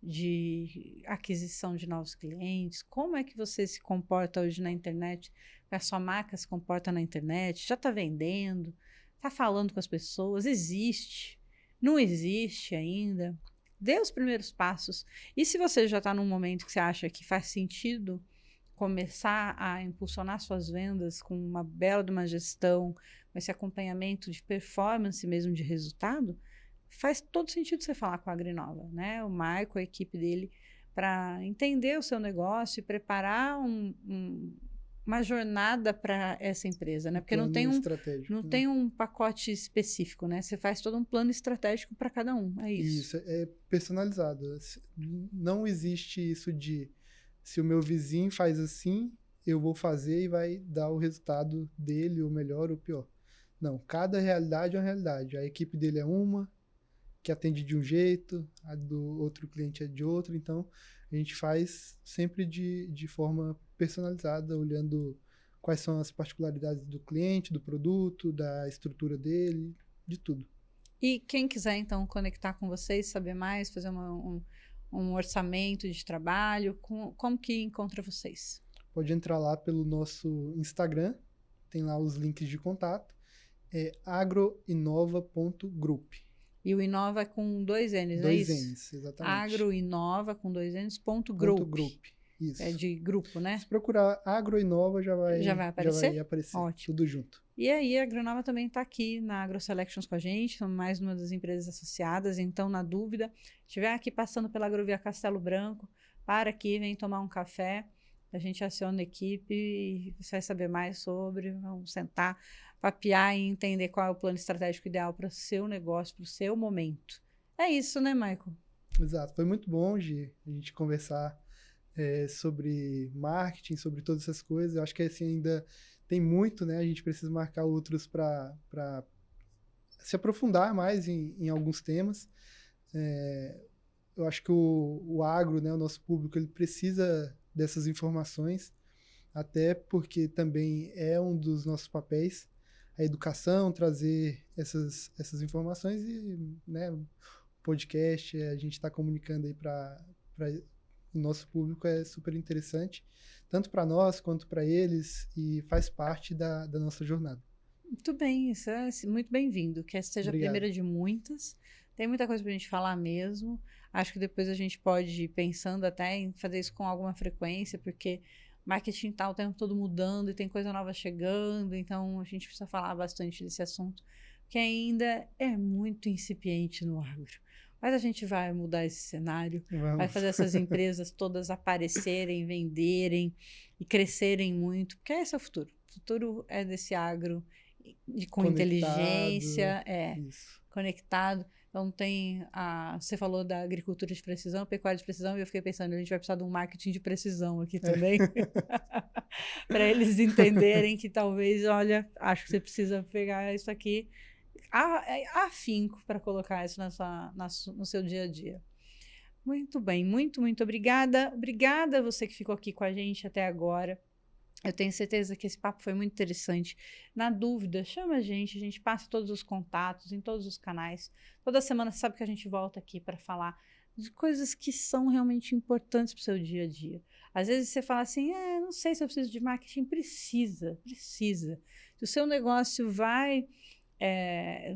de aquisição de novos clientes, como é que você se comporta hoje na internet, a sua marca se comporta na internet, já está vendendo, está falando com as pessoas, existe, não existe ainda, dê os primeiros passos. E se você já está num momento que você acha que faz sentido começar a impulsionar suas vendas com uma bela de uma gestão, com esse acompanhamento de performance mesmo, de resultado, faz todo sentido você falar com a Agrinova, né? O Michael, a equipe dele, para entender o seu negócio e preparar uma jornada para essa empresa, né? Porque não tem um pacote específico, né? Você faz todo um plano estratégico para cada um, é isso. Isso, é personalizado. Não existe isso de se o meu vizinho faz assim, eu vou fazer e vai dar o resultado dele, ou melhor ou pior. Não, cada realidade é uma realidade. A equipe dele é uma, que atende de um jeito, a do outro cliente é de outro, então a gente faz sempre de forma personalizada, olhando quais são as particularidades do cliente, do produto, da estrutura dele, de tudo. E quem quiser, então, conectar com vocês, saber mais, fazer um orçamento de trabalho, como que encontra vocês? Pode entrar lá pelo nosso Instagram, tem lá os links de contato, é agroinova.group. E o Inova é com 2 N's, não é isso? 2 N's, exatamente. Agroinova com 2 N's, .group. Isso. É de grupo, né? Se procurar Agroinova já vai aparecer? Já vai aparecer. Ótimo. Tudo junto. E aí a Agronova também está aqui na AgroSelections com a gente, somos mais uma das empresas associadas, então na dúvida, estiver aqui passando pela Agrovia Castelo Branco, para aqui, vem tomar um café, a gente aciona a equipe e você vai saber mais sobre, vamos sentar, papear e entender qual é o plano estratégico ideal para o seu negócio, para o seu momento. É isso, né, Michael? Exato, foi muito bom, Gi, a gente conversar sobre marketing, sobre todas essas coisas. Eu acho que assim, ainda tem muito, né? A gente precisa marcar outros para se aprofundar mais em alguns temas. Eu acho que o agro, né, o nosso público, ele precisa dessas informações, até porque também é um dos nossos papéis, a educação, trazer essas informações e, né, o podcast, a gente está comunicando aí para o nosso público, é super interessante, tanto para nós quanto para eles, e faz parte da nossa jornada. Muito bem, isso é muito bem-vindo, que essa seja Obrigado. A primeira de muitas. Tem muita coisa para a gente falar mesmo. Acho que depois a gente pode ir pensando até em fazer isso com alguma frequência, porque marketing está o tempo todo mudando e tem coisa nova chegando, então a gente precisa falar bastante desse assunto, que ainda é muito incipiente no agro. Mas a gente vai mudar esse cenário, vai fazer essas empresas todas aparecerem, venderem e crescerem muito, porque esse é o futuro. O futuro é desse agro com conectado, inteligência, conectado. Então você falou da agricultura de precisão, pecuária de precisão, e eu fiquei pensando, a gente vai precisar de um marketing de precisão aqui também, para eles entenderem que talvez, olha, acho que você precisa pegar isso aqui afinco para colocar isso no seu dia a dia. Muito bem, muito obrigada. Obrigada a você que ficou aqui com a gente até agora. Eu tenho certeza que esse papo foi muito interessante. Na dúvida, chama a gente passa todos os contatos em todos os canais. Toda semana você sabe que a gente volta aqui para falar de coisas que são realmente importantes para o seu dia a dia. Às vezes você fala assim, não sei se eu preciso de marketing. Precisa. Se o seu negócio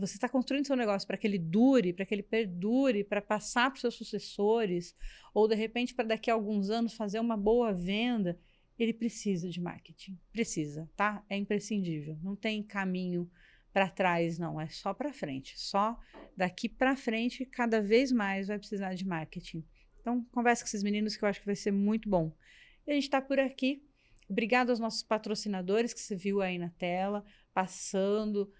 você está construindo seu negócio para que ele dure, para que ele perdure, para passar para os seus sucessores, ou de repente para daqui a alguns anos fazer uma boa venda, ele precisa de marketing. Precisa, tá? É imprescindível. Não tem caminho para trás, não. É só para frente. Só daqui para frente, cada vez mais vai precisar de marketing. Então, conversa com esses meninos que eu acho que vai ser muito bom. E a gente está por aqui. Obrigado aos nossos patrocinadores que você viu aí na tela, passando.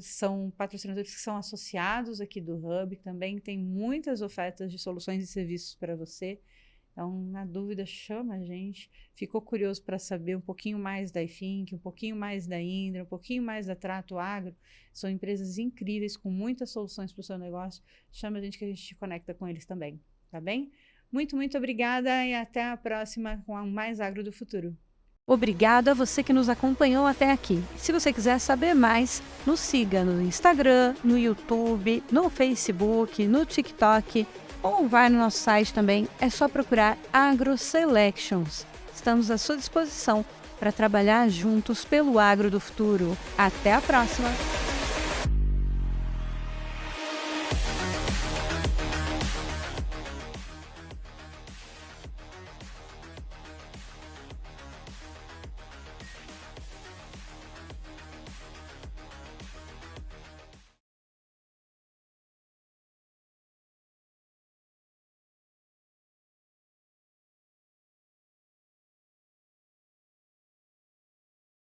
São patrocinadores que são associados aqui do Hub, também tem muitas ofertas de soluções e serviços para você. Então, na dúvida, chama a gente. Ficou curioso para saber um pouquinho mais da iFink, um pouquinho mais da Indra, um pouquinho mais da Trato Agro. São empresas incríveis, com muitas soluções para o seu negócio. Chama a gente que a gente te conecta com eles também, tá bem? Muito obrigada e até a próxima com mais Agro do Futuro. Obrigado a você que nos acompanhou até aqui. Se você quiser saber mais, nos siga no Instagram, no YouTube, no Facebook, no TikTok ou vai no nosso site também. É só procurar AgroSelections. Estamos à sua disposição para trabalhar juntos pelo agro do futuro. Até a próxima!